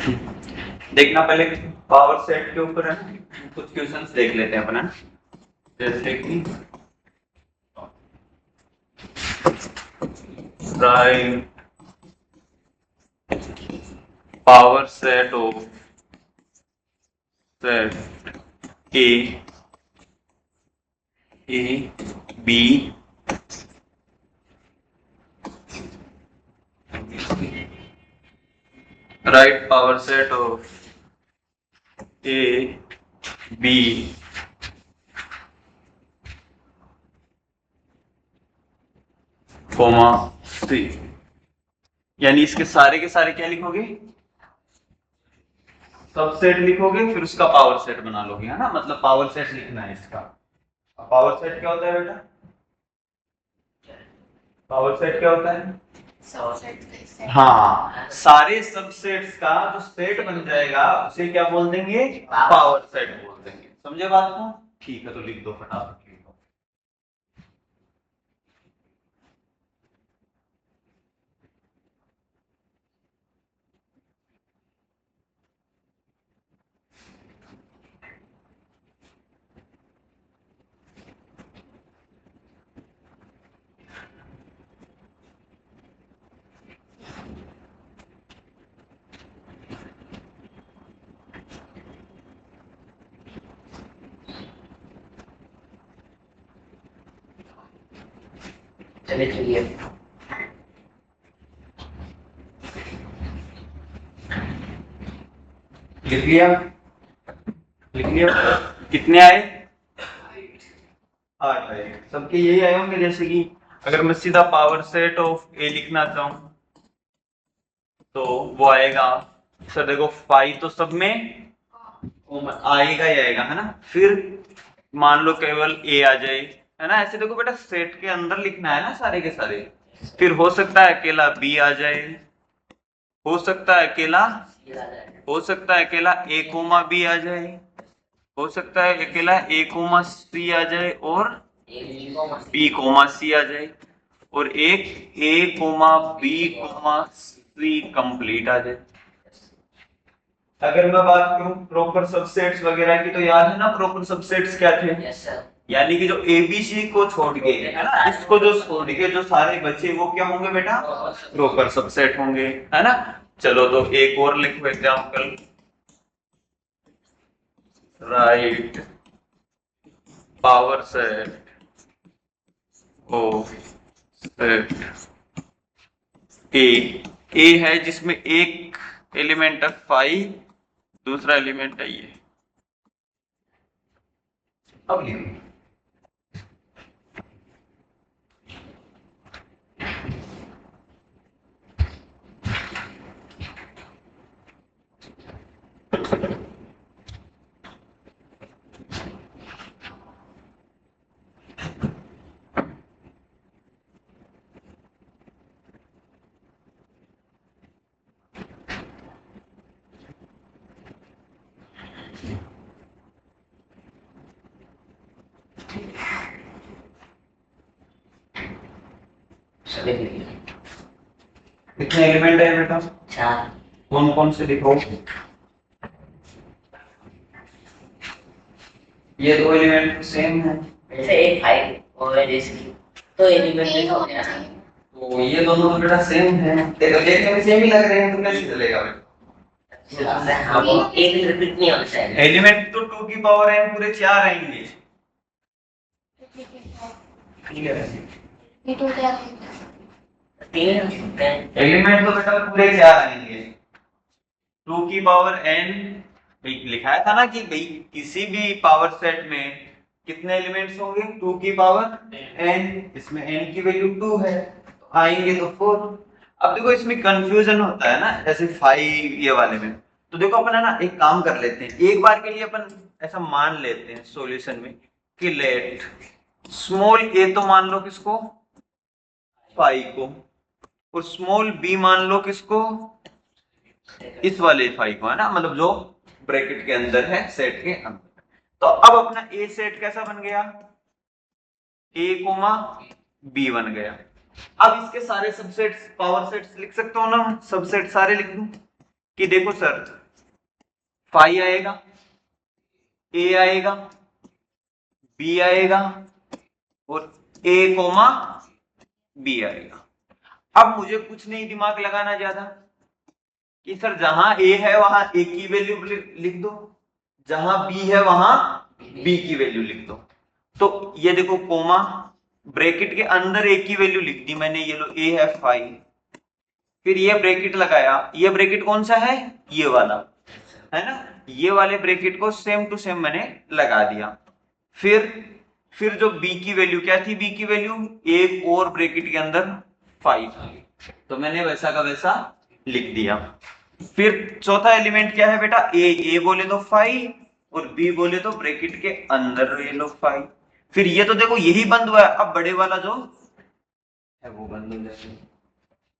देखना पहले power set के ऊपर है ना, कुछ क्वेश्चंस देख लेते हैं अपना। जैसे कि write power set of set A B write power set of A B comma C, यानी इसके सारे के सारे क्या लिखोगे, सबसेट लिखोगे, फिर उसका पावर सेट बना लोगे, है ना। मतलब पावर सेट लिखना है इसका। पावर सेट क्या होता है बेटा, पावर सेट क्या होता है, हाँ, सारे सबसेट्स का जो सेट बन जाएगा उसे क्या बोल देंगे, पावर सेट बोल देंगे। समझे बात को? ठीक है, तो लिख दो फटाफट। चलिए लिख लिया, लिख लिया। कितने आए, 8 आए। सबके यही आए होंगे। जैसे कि अगर मैं सीधा पावर सेट ऑफ ए लिखना चाहूं तो वो आएगा, सर देखो 5 तो सब में आएगा ही आएगा, है ना। फिर मान लो केवल ए आ जाए, है ना। ऐसे देखो बेटा, सेट के अंदर लिखना है ना सारे के सारे। फिर हो सकता है अकेला बी आ जाए, हो सकता है अकेला, हो सकता है अकेला ए कोमा बी आ जाए, हो सकता है अकेला ए कोमा सी आ जाए और बी कोमा सी आ जाए, और एक A comma B comma C complete आ जाए। अगर मैं बात करूं प्रॉपर सबसेट्स वगैरह की, तो याद है ना प्रॉपर सबसेट्स क्या थे? यानी कि जो एबीसी को छोड़ के, है ना, इसको जो छोड़ के जो सारे बचे वो क्या होंगे बेटा, प्रॉपर सबसेट होंगे, है ना। चलो तो एक और लिखो example. Right power set of set A है जिसमें एक एलिमेंट है 5, दूसरा एलिमेंट है ये। अब लिखो कितने एलिमेंट है बेटा, 4। कौन कौन से लिखो, ये दो एलिमेंट सेम है, जैसे एक 5 और जैसे तो एलिमेंट हो गया, तो ये दोनों तो बेटा सेम है। देखो देखने में सेम ही लग रहे हैं, तो कैसे चलेगा बेटा। हम एक रिपीट नहीं होता है। एलिमेंट तो 2 की पावर n पूरे 4 आएंगे, ठीक है। एलिमेंट तो बेटा पूरे 4 आएंगे, 2 की पावर n। लिखाया था ना कि भाई किसी भी पावर सेट में कितने एलिमेंट्स होंगे, 2 की पावर n, इसमें n की वैल्यू 2 है, तो आएंगे तो 4। अब देखो इसमें कंफ्यूजन होता है ना, जैसे 5 ये वाले में। तो देखो अपन है ना एक काम कर लेते हैं, एक बार के लिए अपन ऐसा मान लेते हैं सॉल्यूशन में कि लेट स्मॉल a तो मान लो किसको, 5 को, और स्मॉल b मान लो किसको, इस वाले 5 को, है ना, मतलब जो ब्रैकेट के अंदर है, सेट के अंदर। तो अब अपना ए सेट कैसा बन गया, ए कोमा बी बन गया। अब इसके सारे सबसेट्स पावर सेट्स लिख सकता हूं ना, सबसेट सारे लिख दूं। कि देखो सर, फाई आएगा, ए आएगा, बी आएगा और ए कोमा बी आएगा। अब मुझे कुछ नहीं दिमाग लगाना ज्यादा कि सर जहां ए है वहां ए की वैल्यू लिख दो, जहां बी है वहां बी की वैल्यू लिख दो। तो ये देखो कोमा, ब्रैकेट के अंदर ए की वैल्यू लिख दी मैंने, ये लो ए है 5, फिर ये ब्रैकेट लगाया, ये ब्रैकेट कौन सा है, ये वाला है ना, ये वाले ब्रैकेट को सेम टू सेम मैंने लगा दिया। फिर जो b की वैल्यू क्या थी, b की वैल्यू एक और ब्रैकेट के अंदर 5, तो मैंने वैसा का वैसा लिख दिया। फिर चौथा एलिमेंट क्या है बेटा, ए बोले तो 5 और b बोले तो ब्रैकेट के अंदर ये लो 5। फिर ये तो देखो यही बंद हुआ है, अब बड़े वाला जो है वो बंद हो जाएगा।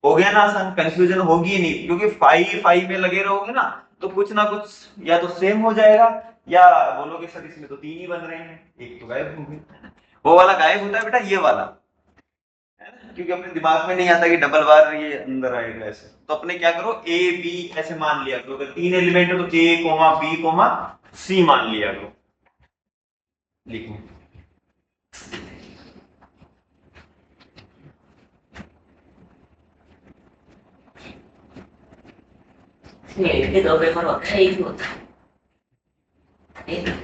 हो गया ना आसान, कंफ्यूजन होगी ही नहीं, क्योंकि 5 में लगे रहोगे ना तो कुछ ना कुछ या तो सेम हो जाएगा या बोलोगे सर इसमें तो 3 ही बन रहे हैं, एक तो गायब हो गया। वो वाला गायब होता है बेटा, ये वाला है ना, क्योंकि अपने दिमाग में नहीं आता कि डबल बार ये अंदर आएगा ऐसे। तो अपने क्या करो, ए बी ऐसे मान लिया करो, अगर 3 एलिमेंट है तो ए कोमा बी कोमा सी मान लिया करो। लिखो ये दो पेपर होते हैं, एक ही होता है। एक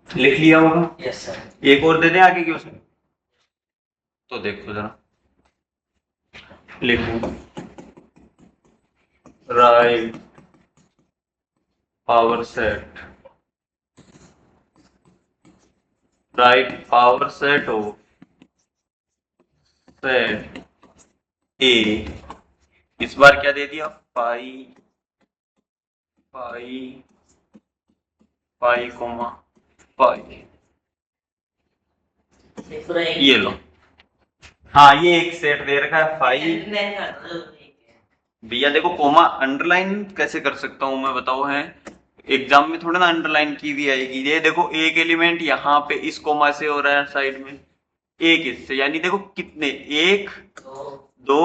लिख लिया होगा, यस सर। एक और दे दें आगे की उसमें, तो देखो जरा, लिखो right power set, right power set हो सेट ए, इस बार क्या दे दिया, पाई पाई पाई कोमा पाई, पूरा एक ये लो। हाँ ये एक सेट दे रखा है 5। मैं कर दो। भैया देखो कोमा अंडरलाइन कैसे कर सकता हूं मैं, बताओ है एग्जाम में थोड़ा ना अंडरलाइन की भी आएगी। ये देखो एक एलिमेंट यहाँ पे इस कोमा से हो रहा है साइड में, एक इससे, यानी देखो कितने, एक दो दो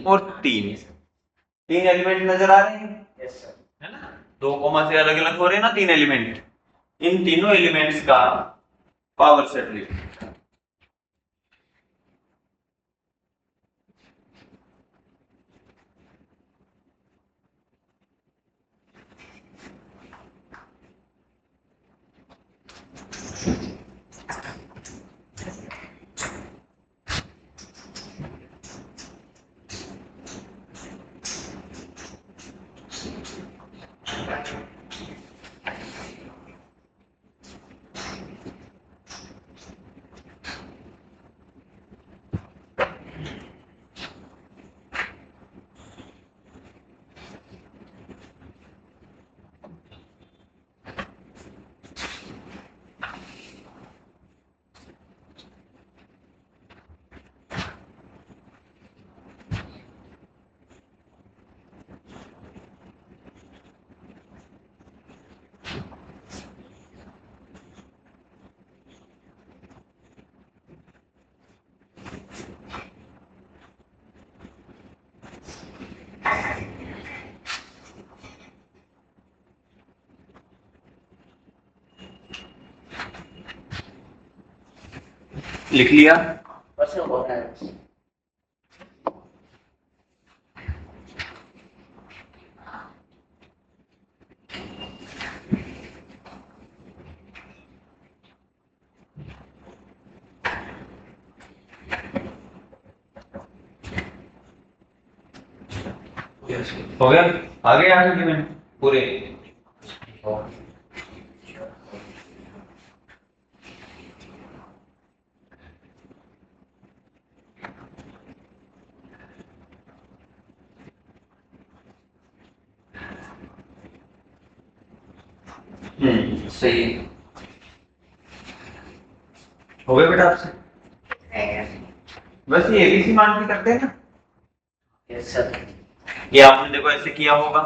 और तीन, 3 एलिमेंट नजर आ रहे हैं, यस सर। है ना, 2 कोमा से अलग अलग हो रहे हैं ना 3 एलिमेंट, इन तीनों एलिमेंट्स का पावर सेट लिखो। लिख लिया, बस हो रहा है। हो गया, आगे आगे मैंने पूरे सही है। हो गया बेटा आपसे? बस ये एबीसी मान के करते हैं ना। Yes sir. ये आपने देखो ऐसे किया होगा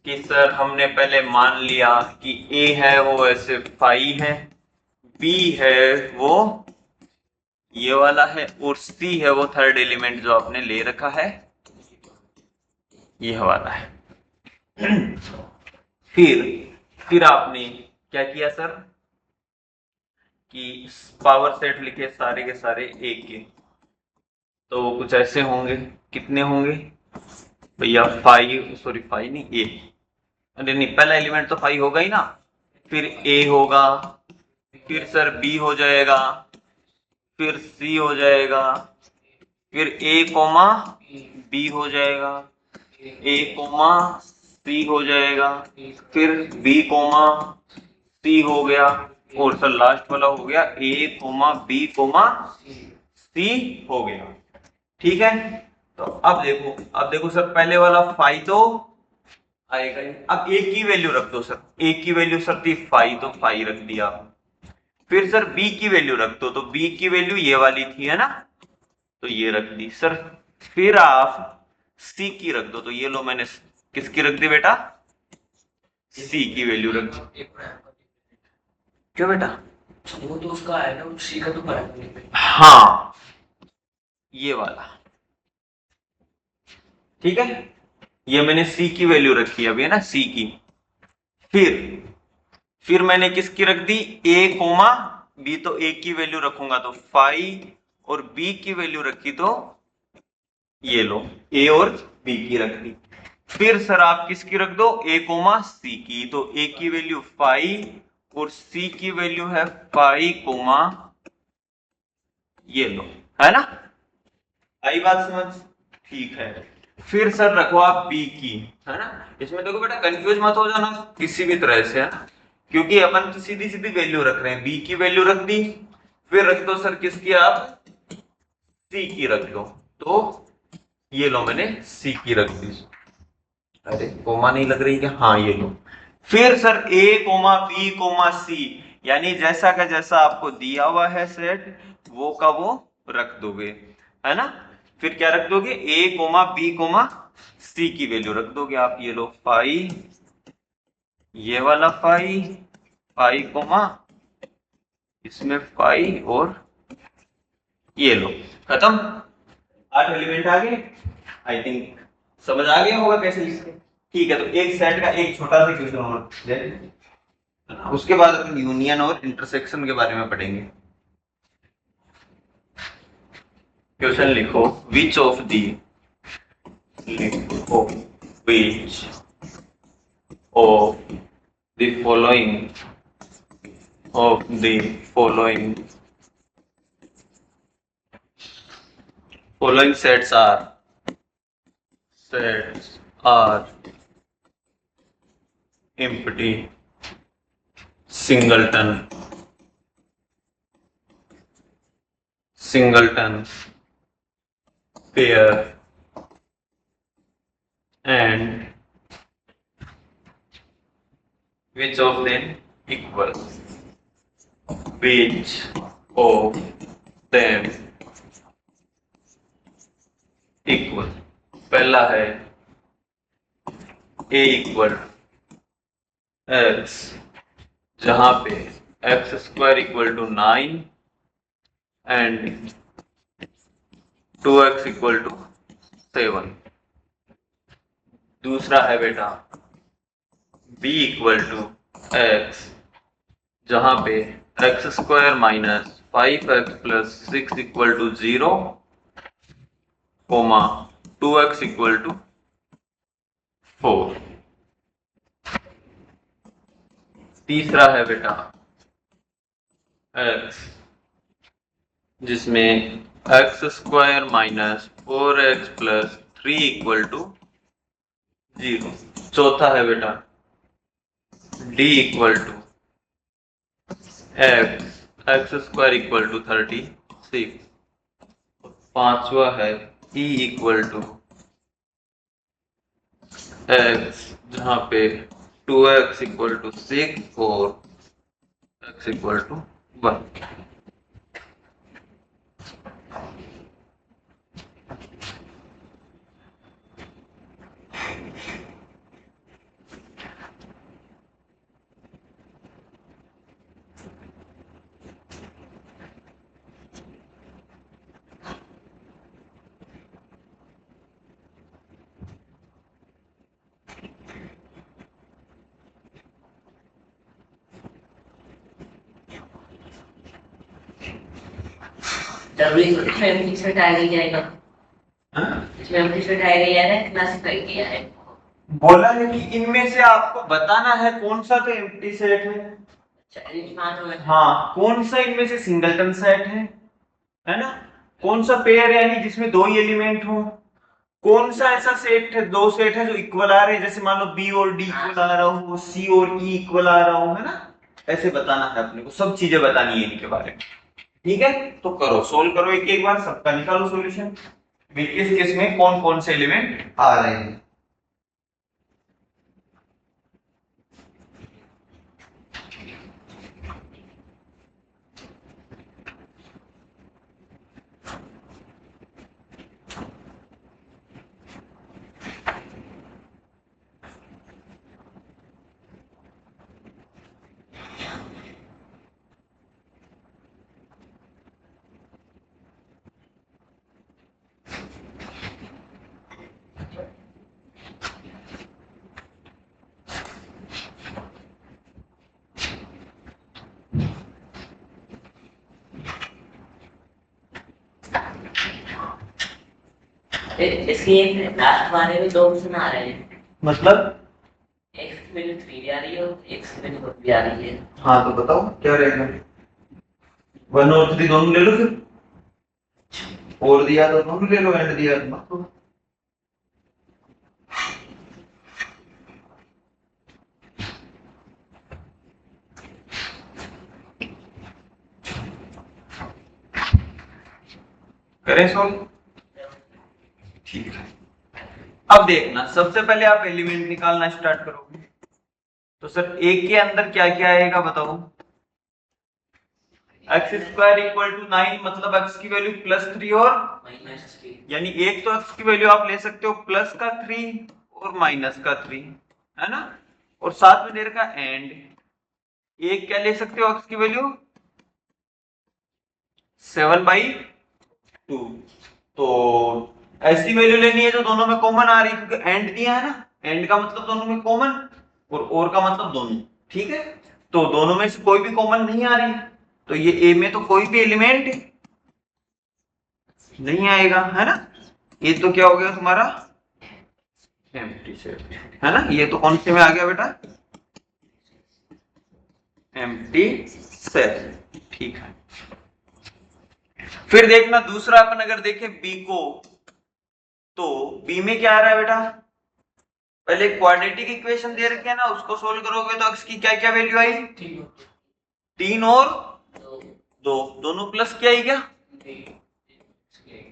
कि सर हमने पहले मान लिया कि ए है वो ऐसे फाई है, बी है वो ये वाला है, और सी है वो थर्ड एलिमेंट जो आपने ले रखा है ये वाला है। फिर आपने क्या किया सर कि पावर सेट लिखे सारे के सारे एक के, तो कुछ ऐसे होंगे। कितने होंगे भैया? फाइव, सॉरी फाइव नहीं, ए। अरे नहीं, पहला एलिमेंट तो फाइव होगा ही ना, फिर ए होगा, फिर सर बी हो जाएगा, फिर सी हो जाएगा, फिर ए कोमा बी हो जाएगा, ए कोमा सी हो जाएगा, फिर बी कोमा सी हो गया, और सर लास्ट वाला हो गया ए कोमा बी कोमा सी हो गया। ठीक है, तो अब देखो सर पहले वाला फाइव तो आएगा ही। अब ए की वैल्यू रख दो सर, ए की वैल्यू सर थी फाइव, तो फाइव रख दिया। फिर सर बी की वैल्यू रख दो, तो बी की वैल्यू ये वाली थी है ना, तो ये रख दी सर। फिर आप सी की रख दो, तो ये लो मैंने किसकी रख दी बेटा? सी की वैल्यू रख दी। क्यों बेटा? वो तो उसका है ना, सी का तो फर्क नहीं पड़ेगा। हाँ, ये वाला ठीक है, ये मैंने सी की वैल्यू रखी है अभी है ना, सी की। फिर मैंने किसकी रख दी? ए कोमा बी, तो ए की वैल्यू रखूंगा तो फाइव, और बी की वैल्यू रखी तो ये लो ए और बी की रख दी। फिर सर आप किसकी रख दो? ए कोमा सी की, तो ए की वैल्यू फाइव और सी की वैल्यू है फाइव कोमा ये लो, है ना? आई बात समझ? ठीक है। फिर सर रखो आप बी की, है ना? इसमें देखो बेटा कंफ्यूज मत हो जाना किसी भी तरह से, है ना? क्योंकि अपन तो सीधी सीधी वैल्यू रख रहे हैं, बी की वैल्यू रख दी, फिर रख दो सर किसकी? आप सी की रख दो, तो ये लो मैंने सी की रख दी। अरे कोमा नहीं लग रही क्या? हाँ ये लो। फिर सर ए कोमा बी कोमा सी, यानी जैसा का जैसा आपको दिया हुआ है सेट, वो का वो रख दोगे, है ना? फिर क्या रख दोगे? ए कोमा बी कोमा सी की वैल्यू रख दोगे आप। ये लो फाइव, ये वाला फाइव, फाइव कोमा इसमें फाइव, और ये लो, खत्म। 8 एलिमेंट आ गए। आई थिंक समझ आ गया होगा कैसे लिखते हैं। ठीक है, तो एक सेट का एक छोटा सा क्वेश्चन और देन उसके बाद अपन यूनियन और इंटरसेक्शन के बारे में पढ़ेंगे। क्वेश्चन लिखो, विच ऑफ दी, लिखो which of the following following sets are empty singleton pair and which of them equal? Which of them equal? पहला है a इक्वल x, जहां पे x square equal to 9 and 2x equal to 7। दूसरा है बेटा b equal to x, जहां पे x square minus 5x plus 6 equal to 0, comma 2x equal to 4। तीसरा है बेटा x, जिसमें x square minus 4x plus 3 equal to 0। चौथा है बेटा d equal to x square equal to 36। पांचवा है e इक्वल टू एक्स, जहां पे 2x equal to 6 4x equal to 1। जरूरी इसमें एम्प्टी सेट आएगा ही आएगा। इसमें एम्प्टी सेट आएगा ही आएगा, क्लासिफाई किया है। बोला है कि इनमें से आपको बताना है कौन सा तो एम्प्टी सेट है। हाँ, कौन सा इनमें से सिंगलटन सेट है ना? कौन सा पेयर यानी जिसमें दो ही एलिमेंट हो? कौन सा ऐसा सेट है, दो सेट है जो इक्वल आ रहे हैं, जैसे मान लो बी और डी इक्वल आ रहा हो, सी और ई इक्वल आ रहा हो, है ना? ऐसे बताना है अपने को, सब चीजें बतानी है इनके बारे में। ठीक है, तो करो, सोल्व करो एक एक बार, सबका निकालो सॉल्यूशन, किस केस में कौन कौन से एलिमेंट आ रहे हैं। इसके लास्ट वाले में दो ऑप्शन आ रहे हैं, मतलब x की वैल्यू 3 भी आ रही है और x की वैल्यू 1 भी आ रही है। हाँ, तो बताओ क्या रहेगा? 1 और 3 दोनों ले लो, फिर और दिया तो दोनों ले लो, एंड दिया तो मत लो। करें सोल्व? ठीक है, अब देखना, सबसे पहले आप एलिमेंट निकालना स्टार्ट करोगे, तो सर एक के अंदर क्या क्या आएगा बताओ? x स्क्वायर इक्वल टू 9, मतलब x की वैल्यू +3 और -3, यानी एक तो x की वैल्यू आप ले सकते हो प्लस का 3 और माइनस का 3, है ना? और साथ में दे रखा एंड, एक क्या ले सकते हो x की वैल्यू 7/2। तो ऐसी वैल्यू लेनी है जो दोनों में कॉमन आ रही है, क्योंकि एंड दिया है ना, एंड का मतलब दोनों में कॉमन और का मतलब दोनों। ठीक है, तो दोनों में से कोई भी कॉमन नहीं आ रही, तो ये ए में तो कोई भी एलिमेंट नहीं आएगा, है ना? ये तो क्या हो गया तुम्हारा एम्प्टी सेट, है ना? ये तो कौन से में आ गया बेटा? Empty set. ठीक है, फिर देखना दूसरा, अपन अगर देखें बी को, तो बी में क्या आ रहा है बेटा? पहले क्वाड्रेटिक इक्वेशन दे रखे है ना, उसको सोल्व करोगे तो x की क्या क्या वैल्यू आई? 3 और 2, दोनों प्लस क्या आई क्या?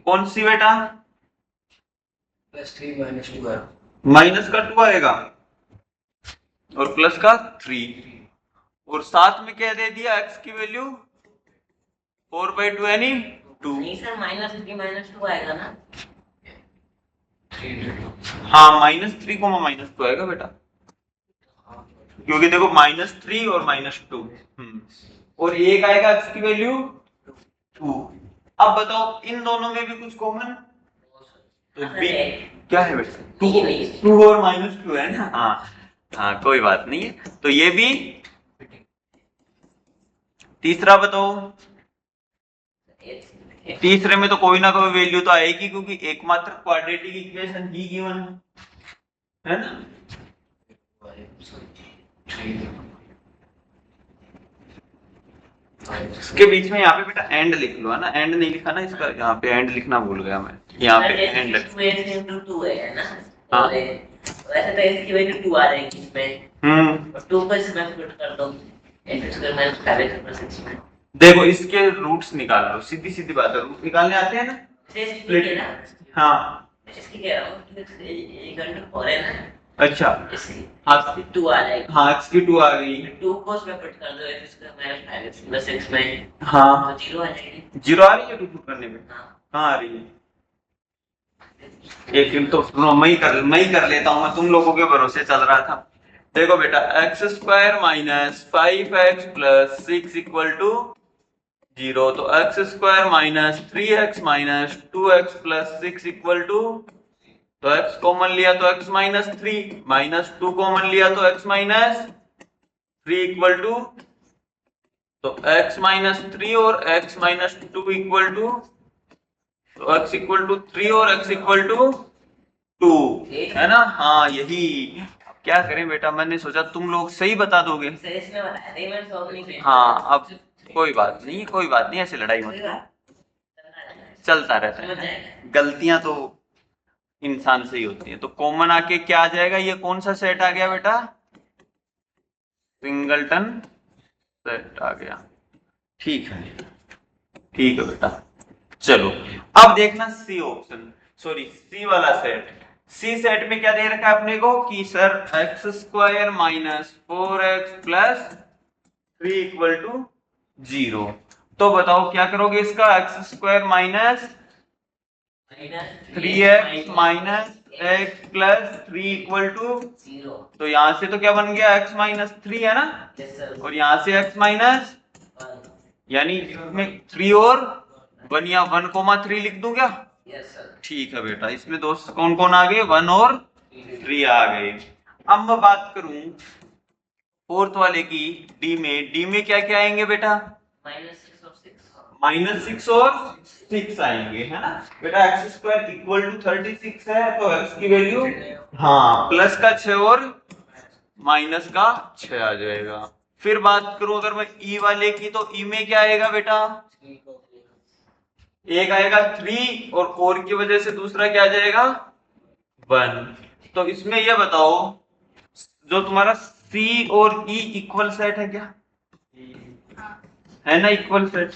कौन सी बेटा? +3 -2 माइनस का 2 आएगा और प्लस का 3, और साथ में क्या दे दिया? x की वैल्यू 4/2 यानी 2। नहीं सर, -3 -2 आएगा ना? हाँ, -3 को -2 आएगा बेटा, क्योंकि देखो -3 और -2, और एक आएगा x की वैल्यू 2। अब बताओ इन दोनों में भी कुछ कॉमन, तो बी क्या है बेटा? 2 और -2 है ना? हाँ हाँ, कोई बात नहीं है, तो ये भी। तीसरा बताओ, तीसरे में तो कोई ना कोई वैल्यू तो आएगी, क्योंकि एकमात्र क्वाड्रेटिक इक्वेशन ही गिवन है ना? इसके बीच में यहाँ पे बेटा एंड लिख लो, है ना? एंड नहीं लिखा ना इसका, यहाँ पे एंड लिखना भूल गया मैं, यहाँ पे एंड। 2 है ना? हाँ, वैसे तो इसकी वैल्यू 2 आ जाएगी इसमें, और 2 को इसमें फिट कर दो, देखो इसके रूट्स निकाल लो, सीधी सीधी बात है, रूट निकालने आते हैं ना? स्प्लिट है ना? हाँ, इसकी कह रहा हूँ कि ये कंट्रोल हो रहा है ना, अच्छा इसकी हाँ 2 आ जाएगी। हाँ x की 2 आ गई। 2 को उसमें पुट कर दो x square minus 5x plus x में, हाँ तो 0 आ जाएगी। 0 आ रही है 2 पुट करने में? हाँ कहाँ आ रही है? एक दिन तो सुनो, मैं ही कर लेता हूँ, मैं तुम लोगों के भरोसे चल रहा था। देखो बेटा x square minus 5x plus 6 equal to 0, तो x square minus 3x minus 2x plus 6 equal to, तो x कॉमन लिया तो x माइनस 3, माइनस 2 कॉमन लिया तो x माइनस 3 इक्वल टू, तो x माइनस 3 और x माइनस 2 इक्वल टू, तो x equal to 3 और x इक्वल टू 2, है ना? हाँ यही। अब क्या करें बेटा, मैंने सोचा तुम लोग सही बता दोगे। सर इसमें बताया नहीं, मैंने सॉल्व नहीं किया। हाँ अब कोई बात नहीं, कोई बात नहीं, ऐसे लड़ाई मत करो, चलता रहता समझ है, जाएगा। गलतियां तो इंसान से ही होती है। तो कॉमन आके क्या आ जाएगा, ये कौन सा सेट आ गया बेटा? सिंगलटन सेट आ गया। ठीक है, ठीक है बेटा। चलो अब देखना सी ऑप्शन, सॉरी सी वाला सेट। सी सेट में क्या दे रखा है अपने को कि sir x square minus 4x plus 3 equal to 0। तो बताओ क्या करोगे इसका, x square minus 3x minus x plus 3 equal to 0। तो यहां से तो क्या बन गया x माइनस 3 है ना, यस सर। और यहां से x माइनस, 1। यानी इसमें 3 और 1 या 1 कोमा 3 लिख दूं क्या? Yes sir. ठीक है बेटा, इसमें दोस्त कौन कौन आ गए, 1 और 3 आ गए। अब मैं बात करूं फोर्थ वाले की, डी में क्या क्या आएंगे बेटा? -6 और 6। -6 और 6 आएंगे, है ना बेटा? एक्स स्क्वायर इक्वल टू 36 है, तो एक्स की वैल्यू, हाँ प्लस का 6 और माइनस का 6 आ जाएगा। फिर बात करूं अगर मैं ई वाले की, तो ई में क्या आएगा बेटा? एक आएगा 3 और 4 की वजह से दूसरा क्या आ जाएगा? 1। तो इसमें ये बताओ जो तुम्हारा सी और ई इक्वल सेट है क्या? है ना इक्वल सेट?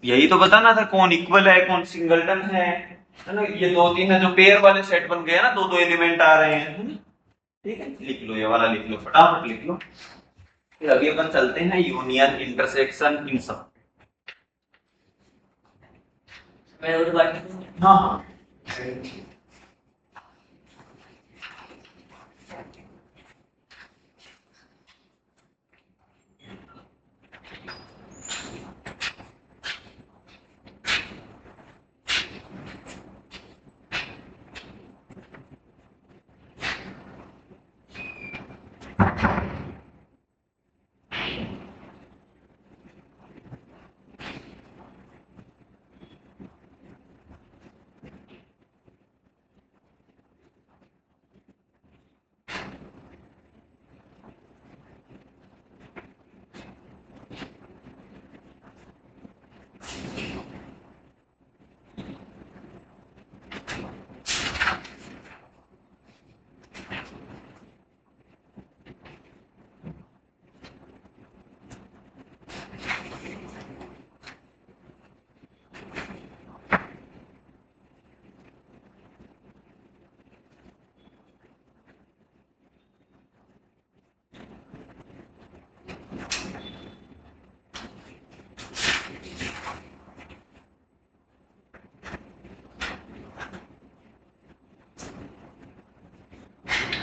यही तो बताना था कौन इक्वल है कौन सिंगलटन है ना? ये दो तीन है जो पेयर वाले सेट बन गए ना, दो दो एलिमेंट आ रहे हैं, है ना? ठीक है, लिख लो ये वाला, लिख लो फटाफट लिख लो। फिर अभी अपन चलते हैं यूनियन इंटरसेक्शन इन सब। मैं और बात करूं? हाँ हाँ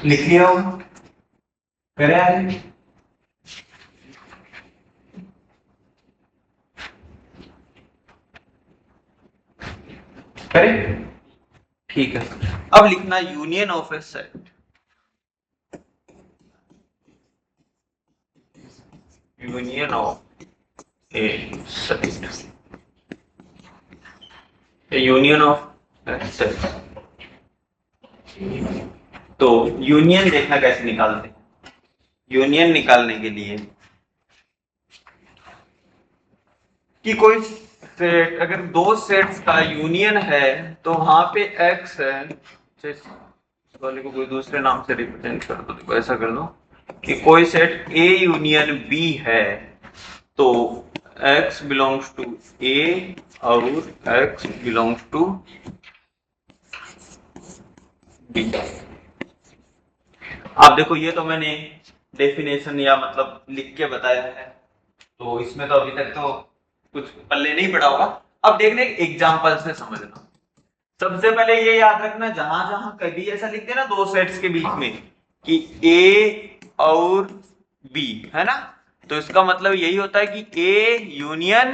लिख लिया होगा, करे आगे करे। ठीक है, अब लिखना union of A set. Union of A set, union of A set. तो यूनियन देखना कैसे निकालते हैं। यूनियन निकालने के लिए कि कोई सेट, अगर दो सेट्स का यूनियन है तो वहां पे x है, इस वाले को कोई दूसरे नाम से रिप्रेजेंट कर दो, देखो ऐसा कर दो कि कोई सेट A यूनियन B है, तो x बिलोंग्स टू A और x बिलोंग्स टू B। आप देखो ये तो मैंने डेफिनेशन या मतलब लिख के बताया है, तो इसमें तो अभी तक तो कुछ पल्ले नहीं पड़ा होगा। अब देखने एग्जाम्पल से समझना। सबसे पहले ये याद रखना, जहां जहां कभी ऐसा लिखते हैं ना दो सेट्स के बीच में कि ए और बी है ना, तो इसका मतलब यही होता है कि ए यूनियन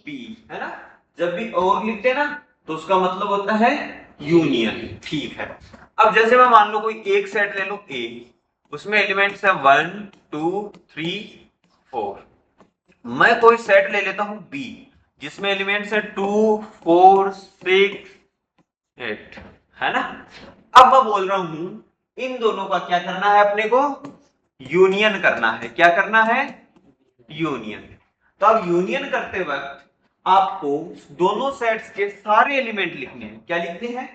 बी है ना। जब भी और लिखते हैं ना तो उसका मतलब होता है यूनियन। ठीक है, अब जैसे मैं मान लो कोई एक सेट ले लो ए, उसमें एलिमेंट्स है 1 2 3 4। मैं कोई सेट ले लेता हूं बी जिसमें एलिमेंट्स है 2 4 6 8 है ना। अब मैं बोल रहा हूं इन दोनों का क्या करना है, अपने को यूनियन करना है। क्या करना है? यूनियन। तो अब यूनियन करते वक्त आपको दोनों सेट्स के सारे एलिमेंट लिखने हैं। क्या लिखने हैं?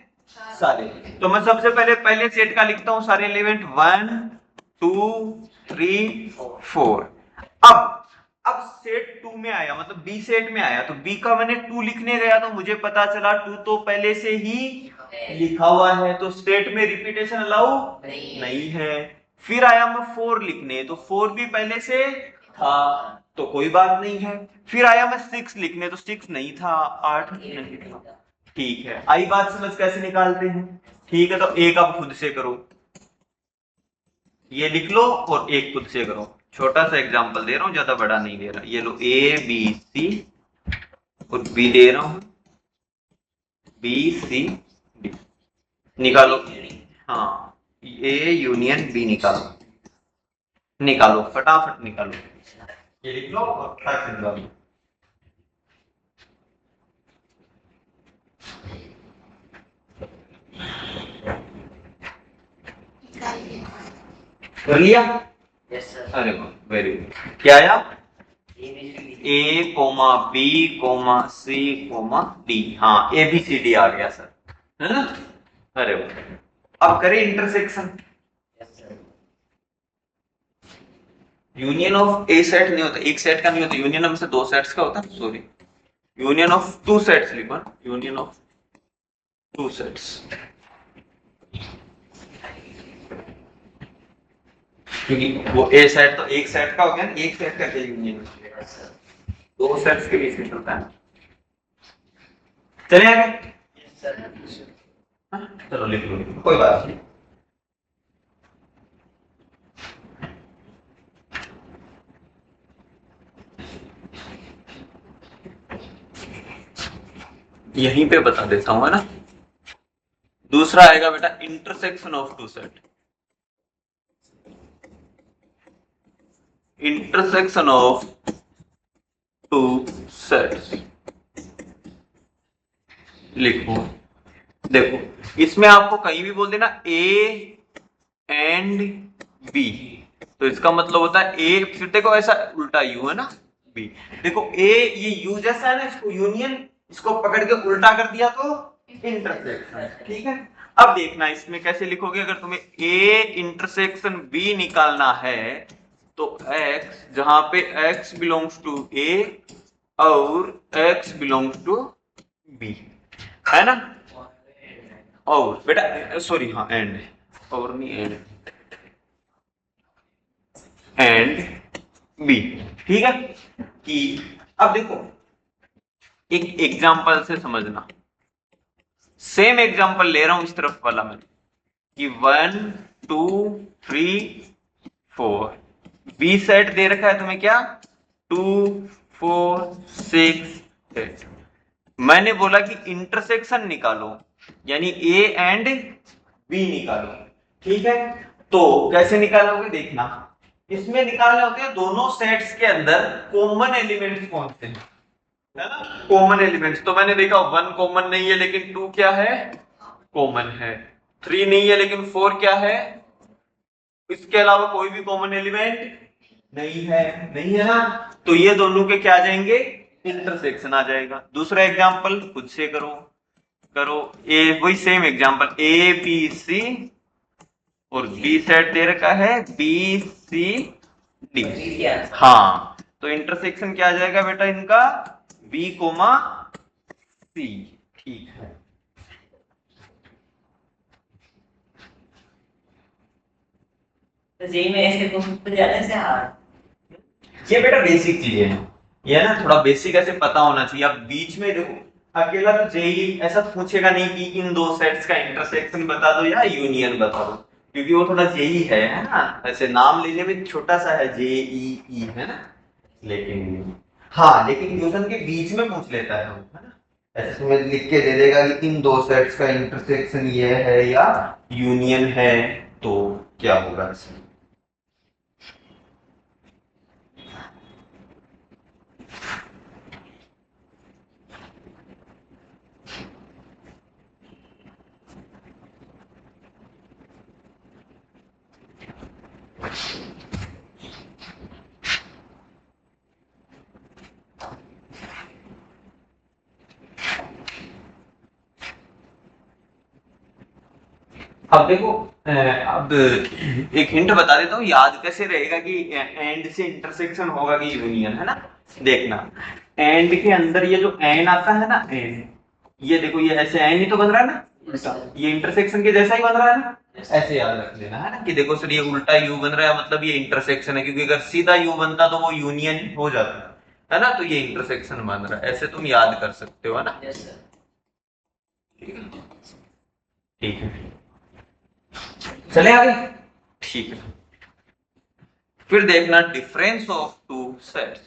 सारे। तो मैं सबसे पहले पहले सेट का लिखता हूं सारे एलिमेंट 1 2 3 4। अब सेट 2 में आया, मतलब बी सेट में आया, तो बी का मैंने 2 लिखने गया तो मुझे पता चला 2 तो पहले से ही लिखा हुआ है, तो स्टेट में रिपीटेशन अलाउ नहीं है। फिर आया मैं 4 लिखने, तो 4 भी पहले से था तो कोई बात नहीं है। फिर आया मैं 6 लिखने, तो 6 नहीं था, 8 नहीं था। ठीक है, आई बात समझ कैसे निकालते हैं? ठीक है, तो एक अब खुद से करो, ये लिख लो और एक खुद से करो। छोटा सा एग्जांपल दे रहा हूं, ज्यादा बड़ा नहीं दे रहा। ये लो ए बी सी और बी दे रहा हूं, बी सी डी निकालो। हाँ, ए यूनियन बी निकालो, निकालो फटाफट निकालो। ये लिख लो और फटाफट से निकालो। कर लिया? Yes sir. अरे वाह, वेरी गुड। क्या आया? ABCD। A comma B comma C comma D. हाँ, ए बी सी डी आ गया सर, है ना। अरे वाह, अब करें intersection. Yes sir. Union of A set नहीं होता, एक सेट का नहीं होता, यूनियन हमसे दो सेट्स का होता है। Sorry, union of two sets लिखो, यूनियन ऑफ टू सेट्स। क्योंकि वो ए सेट तो एक सेट का हो गया ना, एक सेट का क्या यूनियन, यस सर। दो सेट्स के बीच में चलता है। चले आगे। Yes sir. हाँ, चलो लिख लो, कोई बात नहीं। यहीं पे बता देता हूँ, है ना। दूसरा आएगा बेटा intersection of two set. Intersection of two sets लिखो। देखो, इसमें आपको कहीं भी बोल देना ए एंड बी, तो इसका मतलब होता है ए, फिर देखो ऐसा उल्टा यू है ना, बी। देखो ए ये यू जैसा है ना, इसको यूनियन, इसको पकड़ के उल्टा कर दिया तो इंटरसेक्शन। ठीक है, अब देखना इसमें कैसे लिखोगे। अगर तुम्हें ए इंटरसेक्शन बी निकालना है तो x, जहां पे x बिलोंग्स टू ए और x बिलोंग्स टू बी, है ना। और बेटा सॉरी, हाँ एंड, और नहीं एंड, एंड बी। ठीक है, कि अब देखो एक एग्जांपल से समझना। सेम एग्जांपल ले रहा हूं इस तरफ वाला मैं, कि 1 2 3 4 बी सेट दे रखा है तुम्हें क्या, 2 4 6 8। मैंने बोला कि इंटरसेक्शन निकालो, यानी ए एंड बी निकालो। ठीक है, तो कैसे निकालोगे देखना। इसमें निकालने होते हैं दोनों सेट्स के अंदर कॉमन एलिमेंट्स कौन से हैं, है ना। कॉमन एलिमेंट्स तो मैंने देखा 1 कॉमन नहीं है लेकिन 2 क्या है, कॉमन है। 3 नहीं है लेकिन 4 क्या है, इसके अलावा कोई भी कॉमन एलिमेंट नहीं है, नहीं है ना। तो ये दोनों के क्या आ जाएंगे, इंटरसेक्शन आ जाएगा। दूसरा एग्जांपल खुद से करो, करो ए, वही same example, A B C और बी सेट दे रखा है बी सी डी। हाँ, तो इंटरसेक्शन क्या आ जाएगा बेटा इनका, बी कोमा सी। ठीक है, तो जेई में ऐसे कुछ जाने से हार्ड। ये बेटा बेसिक चीजें हैं, ये ना थोड़ा बेसिक ऐसे पता होना चाहिए। अब बीच में देखो, अकेला तो जेई ऐसा पूछेगा नहीं कि इन दो सेट्स का इंटरसेक्शन बता दो या यूनियन बता दो, क्योंकि वो थोड़ा जेई है ना, ऐसे नाम लेने में छोटा सा है, जेई है ना। लेकिन हाँ, लेकिन क्वेश्चन के बीच में पूछ लेता है वो, है ना, ऐसे तुम्हें लिख के दे देगा कि इन दो सेट्स का इंटरसेक्शन ये है या यूनियन है, तो क्या होगा इसमें। अब देखो, अब एक हिंट बता देता हूँ, याद कैसे रहेगा कि एंड से इंटरसेक्शन होगा कि यूनियन, है ना। देखना, एंड के अंदर ये जो एन आता है ना, एन, ये देखो ये ऐसे एन ही तो बन रहा है ना, ये इंटरसेक्शन के जैसा ही बन रहा है ना, ऐसे याद रख लेना, है ना, कि देखो सर ये उल्टा यू बन रहा है, मतलब ये इंटरसेक्शन है, क्योंकि अगर सीधा यू बनता तो वो यूनियन हो जाता है ना, तो ये इंटरसेक्शन बन रहा है, ऐसे तुम याद कर सकते हो, है ना। ठीक है, ठीक है, चले आगे। ठीक है, फिर देखना difference of two sets,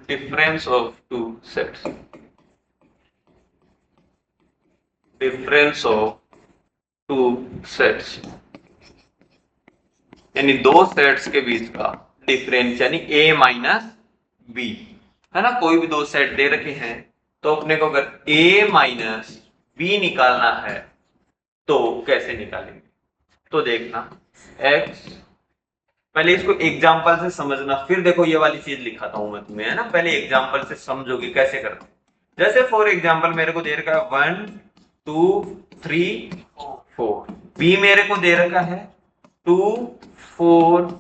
difference of two sets, difference of two sets, यानी दो सेट्स के बीच का डिफरेंस, यानी ए माइनस बी, है ना। कोई भी दो सेट दे रखे हैं, तो अपने को अगर ए माइनस बी निकालना है तो कैसे निकालेंगे। तो देखना, एक्स, पहले इसको एग्जाम्पल से समझना, फिर देखो ये वाली चीज लिखाता हूं मैं तुम्हें, है ना, पहले एग्जाम्पल से समझोगे कैसे करते हैं। जैसे फॉर एग्जाम्पल मेरे को दे रखा है 1 2 3 4, बी मेरे को दे रखा है 2 4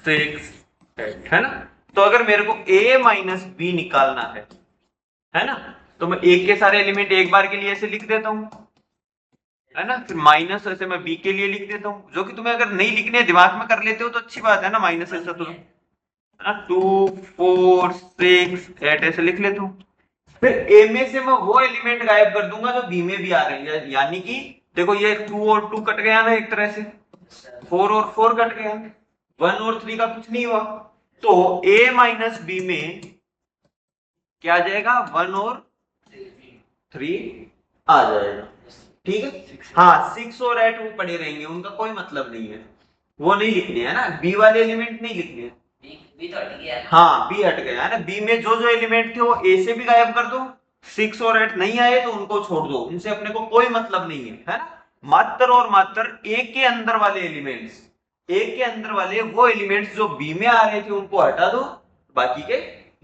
6 8, है ना। तो अगर मेरे को a माइनस बी निकालना है ना, तो मैं एक के सारे एलिमेंट एक बार के लिए ऐसे लिख देता हूं, है ना, फिर माइनस ऐसे मैं बी के लिए लिख देता हूं, जो कि तुम्हें अगर नहीं लिखने दिमाग में कर लेते हो तो अच्छी बात है ना, माइनस ऐसा तो 2 4 6 8 ऐसे लिख लेता हूँ। फिर ए में से मैं वो एलिमेंट गायब कर दूंगा जो बी में भी आ रहे हैं, यानी कि देखो ये 2 और 2 कट गया ना एक तरह से, 4 और 4 कट गया, 1 और 3 का कुछ नहीं हुआ, तो ए माइनस बी में क्या आ जाएगा, 1 और 3 आ जाएगा। ठीक है, हाँ 6 और 8 वो पड़े रहेंगे, उनका कोई मतलब नहीं है, वो नहीं लिखने है ना, बी वाले एलिमेंट नहीं लिखने हैं। बी तो हट गया। हाँ बी हट गया है ना, बी में जो जो एलिमेंट थे वो ए से भी गायब कर दो, 6 और 8 नहीं आए तो उनको छोड़ दो, उनसे अपने को कोई मतलब नहीं है ना। मात्र और मात्र ए के अंदर वाले एलिमेंट्स, ए के अंदर वाले वो एलिमेंट्स जो बी में आ रहे थे उनको हटा दो, बाकी के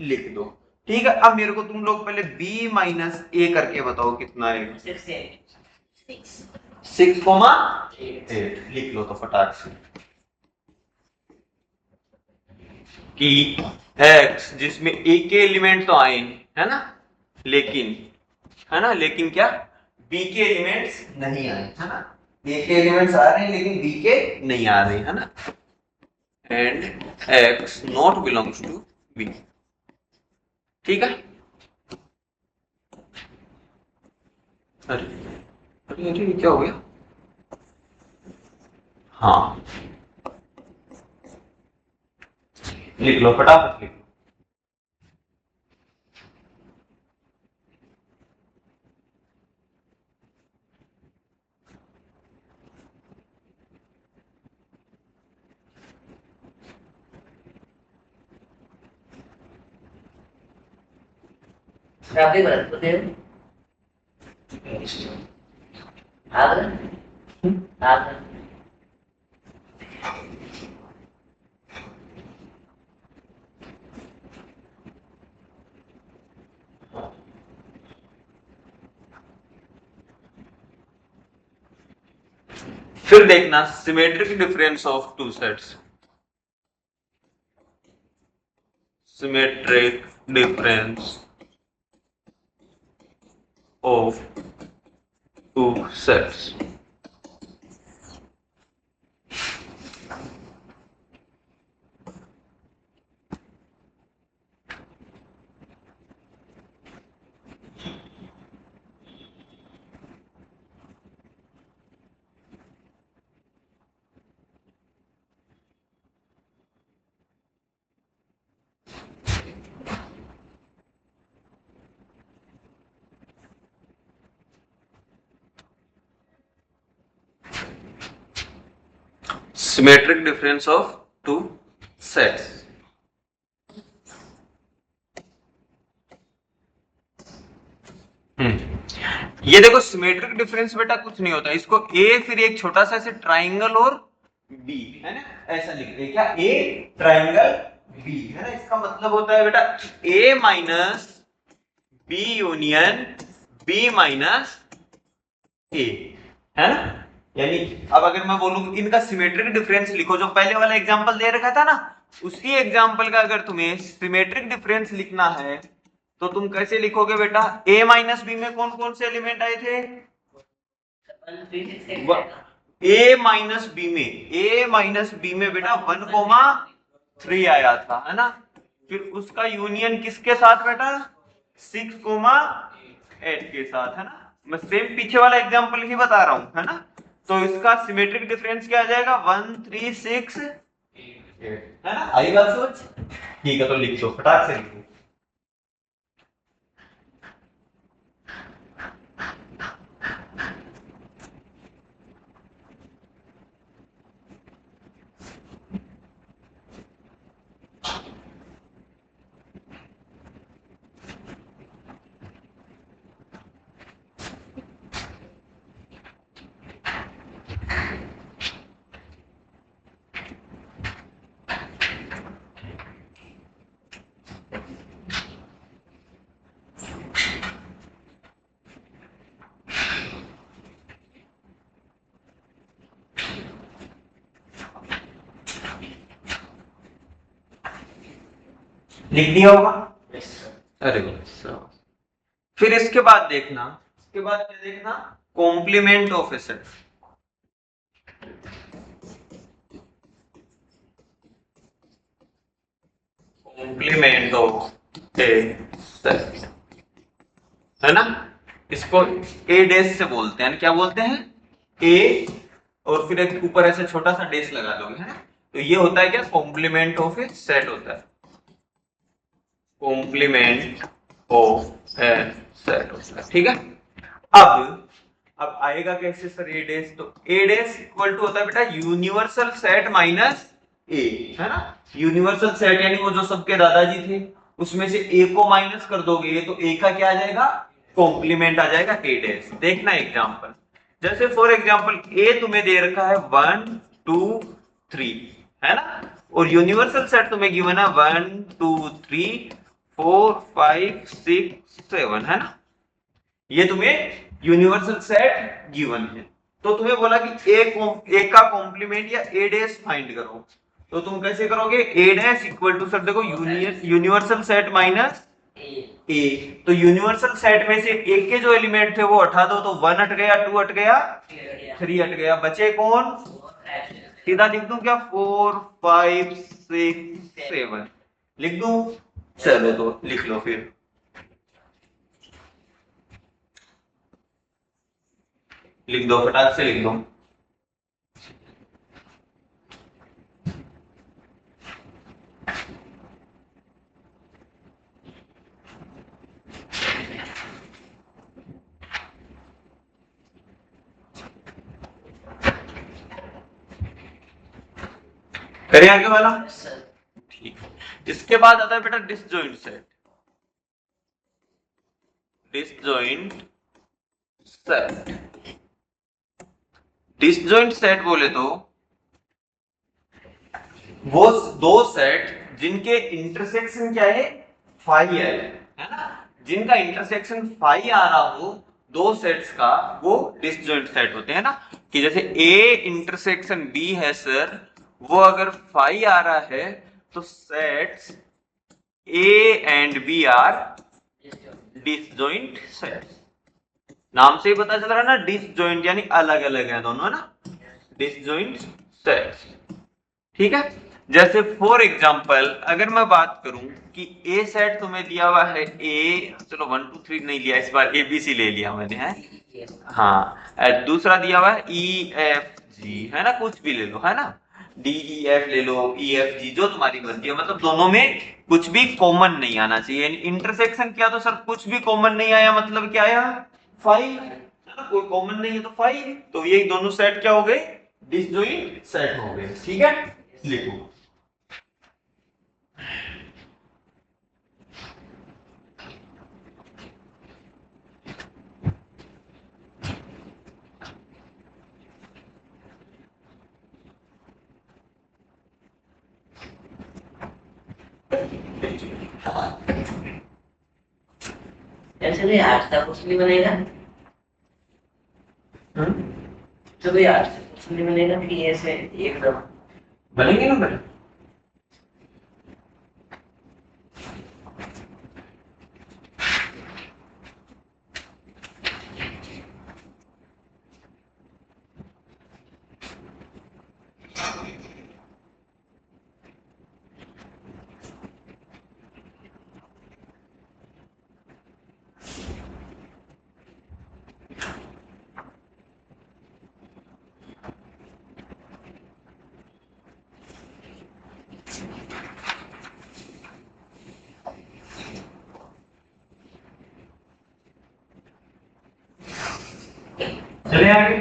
लिख दो। ठीक है, अब मेरे को तुम लोग पहले बी माइनस ए करके बताओ कितना है। 6,8 लिख लो तो फटाक से, कि x जिसमें a के एलिमेंट तो आए, है ना, लेकिन, है ना, लेकिन क्या, b के एलिमेंट्स नहीं आए, है ना, a के एलिमेंट्स आ रहे हैं लेकिन b के नहीं आ रहे, है ना, and x not belongs to b। ठीक है, अरे अरे अरे क्या हो गया, हाँ लिख लो फटाफट लिख लो। काफी बरस होते हो। आगरा आगरा फिर देखना symmetric difference of two sets, symmetric difference of two sets, symmetric difference of two sets. ये देखो सिमेट्रिक डिफरेंस बेटा कुछ नहीं होता, इसको ए फिर एक छोटा सा ऐसे ट्राइंगल और बी है ना, ऐसा लिख दे क्या, ए ट्राइंगल बी है ना, इसका मतलब होता है बेटा A minus B union B minus A, है ना। यानी अब अगर मैं बोलूं इनका सिमेट्रिक डिफरेंस लिखो, जो पहले वाला एग्जांपल दे रखा था ना, उसी एग्जांपल का अगर तुम्हें सिमेट्रिक डिफरेंस लिखना है तो तुम कैसे लिखोगे बेटा, a माइनस बी में कौन कौन से एलिमेंट आए थे, a माइनस बी में बेटा 1,3 आया था, है ना। फिर उसका यूनियन किसके साथ बेटा, 6,8 के साथ, है ना। मैं सेम पीछे वाला एग्जांपल ही बता रहा हूं, है ना। तो इसका सिमेट्रिक डिफरेंस क्या आ जाएगा, 1 3 6 8, है ना। आई बात सोच, ठीक है तो लिख दो, फटाक से लिखो। लिख दिया होगा, अरे फिर इसके बाद देखना, इसके बाद क्या देखना, complement of A set. Complement of A set, है ना। इसको ए डेस से बोलते हैं, क्या बोलते हैं, ए और फिर एक ऊपर ऐसे छोटा सा डेस लगा दोगे, है ना। तो ये होता है क्या, कॉम्प्लीमेंट ऑफ ए सेट होता है, कॉम्प्लीमेंट ऑफ ए सेट होता है, ठीक है। अब आएगा कैसे सर ए डेस, तो ए डेस इक्वल टू होता है बेटा यूनिवर्सल सेट माइनस ए, है ना। यूनिवर्सल सेट यानी वो जो सबके दादाजी थे, उसमें से ए को माइनस कर दोगे तो ए का क्या आ जाएगा, कॉम्प्लीमेंट आ जाएगा ए डेस। देखना एग्जांपल, जैसे फॉर एग्जांपल ए तुम्हें दे रखा है 1 2 3, है ना, और यूनिवर्सल सेट तुम्हें गिवन है 1 2 3 4 5 6 7, है ना। ये तुम्हें यूनिवर्सल सेट गिवन है, तो तुम्हें बोला कि ए का कॉम्प्लीमेंट या ए डेस फाइंड करो, तो तुम कैसे करोगे, ए डैश इक्वल टू सर देखो यूनिवर्सल सेट माइनस ए, तो यूनिवर्सल सेट में से एक के जो एलिमेंट थे वो हटा दो, तो 1 हट गया, 2 हट गया, 3 हट गया, बचे कौन, सीधा लिख दूं क्या, 4 5 6 7 लिख दूं, चलो तो लिख लो फिर, लिख दो फटाक से लिख दो। करें आगे वाला, ठीक। इसके बाद आता है बेटा disjoint set, disjoint set, disjoint set बोले तो वो दो सेट जिनके इंटरसेक्शन क्या है, फाई है ना, जिनका इंटरसेक्शन फाई आ रहा हो दो सेट्स का, वो डिसजॉइंट सेट होते हैं ना। कि जैसे ए इंटरसेक्शन बी है सर, वो अगर फाई आ रहा है तो sets A and B are disjoint sets. नाम से ही पता चल रहा है ना, डिसजॉइंट यानी अलग अलग है दोनों, है ना, डिसजॉइंट सेट्स, ठीक है। जैसे फॉर एग्जांपल अगर मैं बात करूं कि ए सेट तुम्हें दिया हुआ है, ए चलो 1 2 3 नहीं लिया, इस बार एबीसी ले लिया मैंने, है हाँ, दूसरा दिया हुआ है ई एफ जी, है ना, कुछ भी ले लो, है ना, डी ई एफ ले लो, ई एफ जी, जो तुम्हारी मर्जी है, मतलब दोनों में कुछ भी कॉमन नहीं आना चाहिए। इंटरसेक्शन किया तो सर कुछ भी कॉमन नहीं आया, मतलब क्या आया, फाइव, है ना, कोई कॉमन नहीं है तो फाइव, तो ये दोनों सेट क्या हो गए, डिसजॉइंट सेट हो गए, ठीक है, लिखो। ऐसे भी आठ तक कुछ नहीं बनेगा, तो भी आठ तक कुछ नहीं बनेगा कि ऐसे एकदम बनेंगे ना बने। चले आगे।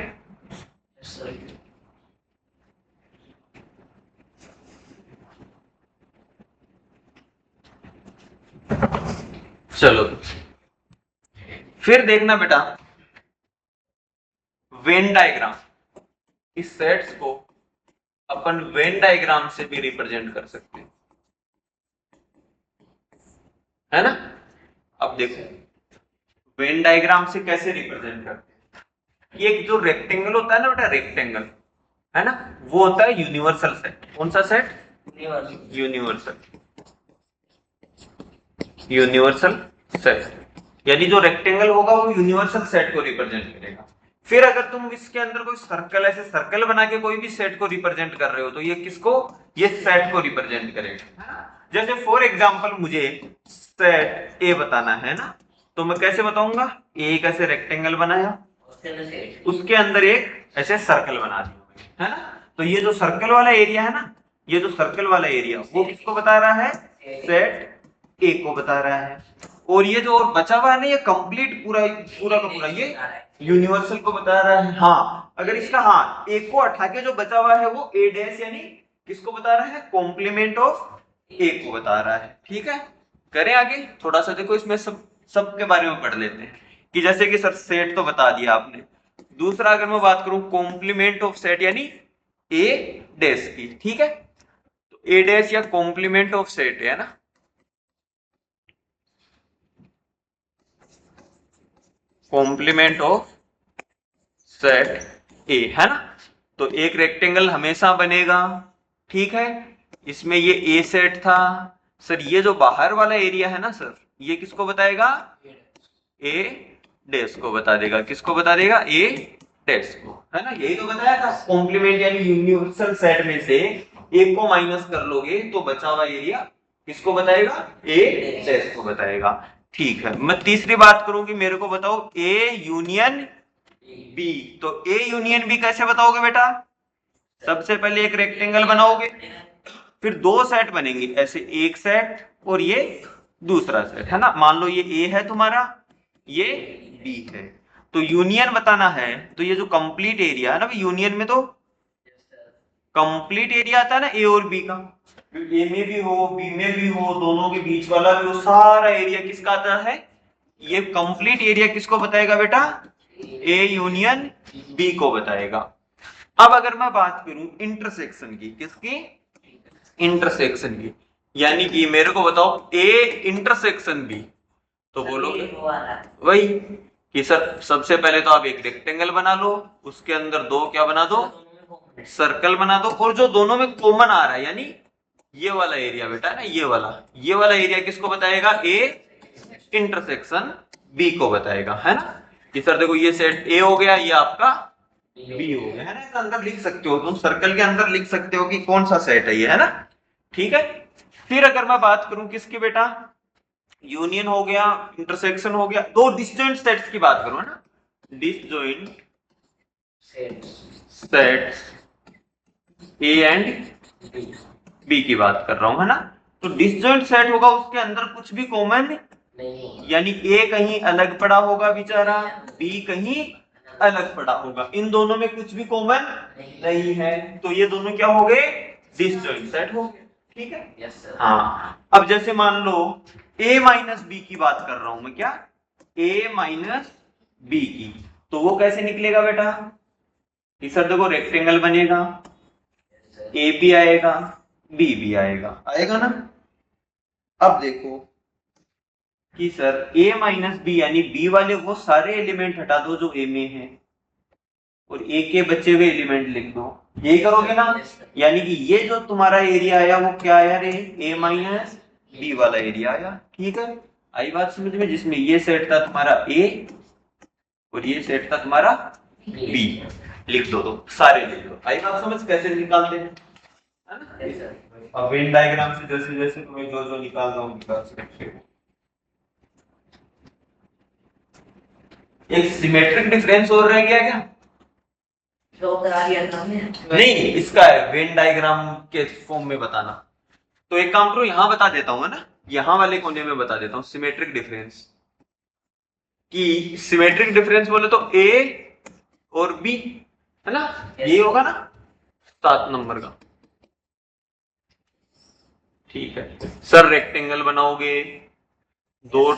चलो फिर देखना बेटा, वेन डायग्राम, इस सेट्स को अपन वेन डायग्राम से भी रिप्रेजेंट कर सकते हैं, है ना। अब देखो वेन डायग्राम से कैसे रिप्रेजेंट करते हैं। ये जो रेक्टेंगल होता है ना बेटा, रेक्टेंगल है ना, वो होता है यूनिवर्सल सेट। कौन सा सेट? Universal, universal set. यानी जो रेक्टेंगल होगा वो यूनिवर्सल सेट को रिप्रेजेंट करेगा। फिर अगर तुम इसके अंदर कोई सर्कल, ऐसे सर्कल बना के कोई भी सेट को रिप्रेजेंट कर रहे हो, तो ये किसको, ये सेट को रिप्रेजेंट करेगा। जैसे फॉर एग्जांपल मुझे सेट ए बताना है ना, तो मैं कैसे बताऊंगा, ए कैसे रेक्टेंगल बनाया, उसके अंदर एक ऐसे सर्कल बना दिया, है ना। तो ये जो सर्कल वाला एरिया है ना, ये जो सर्कल वाला एरिया वो किसको बता रहा है, सेट ए को बता रहा है। और ये जो और बचा हुआ है ना, ये कंप्लीट पूरा पूरा का पूरा ये यूनिवर्सल को बता रहा है। हाँ, अगर इसका हाँ ए को हटा के जो बचा हुआ है वो ए डैश यानी किसको बता रहा है, कॉम्प्लीमेंट ऑफ ए को बता रहा है, ठीक है। करें आगे, थोड़ा सा देखो इसमें सब के बारे में पढ़ लेते हैं। कि जैसे कि सर सेट तो बता दिया आपने, दूसरा अगर मैं बात करूं कॉम्प्लीमेंट ऑफ सेट यानी ए डैश की, ठीक है। तो ए डैश या कॉम्प्लीमेंट ऑफ सेट है ना, कॉम्प्लीमेंट ऑफ सेट ए, है ना। तो एक रेक्टेंगल हमेशा बनेगा, ठीक है। इसमें ये ए सेट था सर, ये जो बाहर वाला एरिया है ना सर, ये किसको बताएगा, ए डैश को बता देगा। किसको बता देगा, ए डैश को, है ना। यही तो बताया था, कॉम्प्लीमेंट यानी यूनिवर्सल सेट में से एक को माइनस कर लोगे तो बचा हुआ एरिया किसको बताएगा, ए डैश को बताएगा। ठीक है, मैं तीसरी बात करूं कि मेरे को बताओ ए यूनियन बी, तो ए यूनियन बी कैसे बताओगे बेटा, सबसे पहले एक रेक्टेंगल बनाओगे, फिर दो सेट बनेंगे ऐसे, एक सेट और ये दूसरा सेट, है ना। मान लो ये ए है तुम्हारा, ये बी है, तो यूनियन बताना है। तो ये जो कंप्लीट एरिया है ना, यूनियन में तो कंप्लीट एरिया आता है ना ए और बी का, ए में भी हो बी में भी हो, दोनों के बीच वाला भी हो, सारा एरिया किसका आता है, ये कंप्लीट एरिया किसको बताएगा बेटा, ए यूनियन बी को बताएगा। अब अगर मैं बात करूं इंटरसेक्शन की, किसकी, इंटरसेक्शन की, यानी कि मेरे को बताओ ए इंटरसेक्शन बी, तो बोलोगे वही कि सर सबसे पहले तो आप एक रेक्टेंगल बना लो, उसके अंदर दो क्या बना दो, सर्कल बना दो, और जो दोनों में कॉमन आ रहा है यानी ये वाला एरिया बेटा है ना, ये वाला एरिया किसको बताएगा, ए इंटरसेक्शन बी को बताएगा, है ना। कि सर देखो ये सेट ए हो गया, ये आपका बी हो गया, है ना। इसके अंदर लिख सकते हो तुम, सर्कल के अंदर लिख सकते हो कि कौन सा सेट है ये, है ना, ठीक है। फिर अगर मैं बात करूं किसकी बेटा, यूनियन हो गया, इंटरसेक्शन हो गया, दो डिसजॉइंट सेट्स की बात करो, है ना, disjoint sets A and B की बात कर रहा हूं, है ना। तो डिसजॉइंट सेट होगा, उसके अंदर कुछ भी कॉमन नहीं, यानी ए कहीं अलग पड़ा होगा बेचारा, बी कहीं अलग पड़ा होगा। इन दोनों में कुछ भी कॉमन नहीं है, तो ये दोनों क्या हो गए, डिसजॉइंट सेट हो गए। ठीक है, यस सर। हाँ। अब जैसे मान लो a माइनस बी की बात कर रहा हूं मैं, क्या a माइनस बी की, तो वो कैसे निकलेगा बेटा, कि सर देखो रेक्टेंगल बनेगा, ए भी आएगा बी भी आएगा, आएगा ना। अब देखो कि सर a माइनस बी यानी b वाले वो सारे एलिमेंट हटा दो जो a में है, और a के बचे हुए एलिमेंट लिख दो, यही करोगे ना। यानी कि ये जो तुम्हारा एरिया आया वो क्या आया रे, a माइनस बी वाला एरिया आया। ठीक है, आई बात समझ में, जिसमें ये सेट था तुम्हारा a और ये सेट था तुम्हारा b, लिख दो, तो सारे लिख दो। आई बात समझ कैसे निकालते हैं, है ना। Yes sir. अब वेन डायग्राम से जैसे जैसे तुम्हें जो जो निकालना हो निकाल सकते हो। एक सिमेट्रिक डिफरेंस और रह गया क्या, ड्रॉ करा दिया था हमने। नहीं इसका है वेन डायग्राम के फॉर्म में बताना। तो एक काम करो, यहां बता देता हूं, है ना, यहां वाले कोने में बता देता हूं सिमेट्रिक डिफरेंस। कि सिमेट्रिक डिफरेंस बोले तो ए और बी, है ना, ये होगा ना 7 नंबर का। ठीक है सर, रेक्टेंगल बनाओगे, दो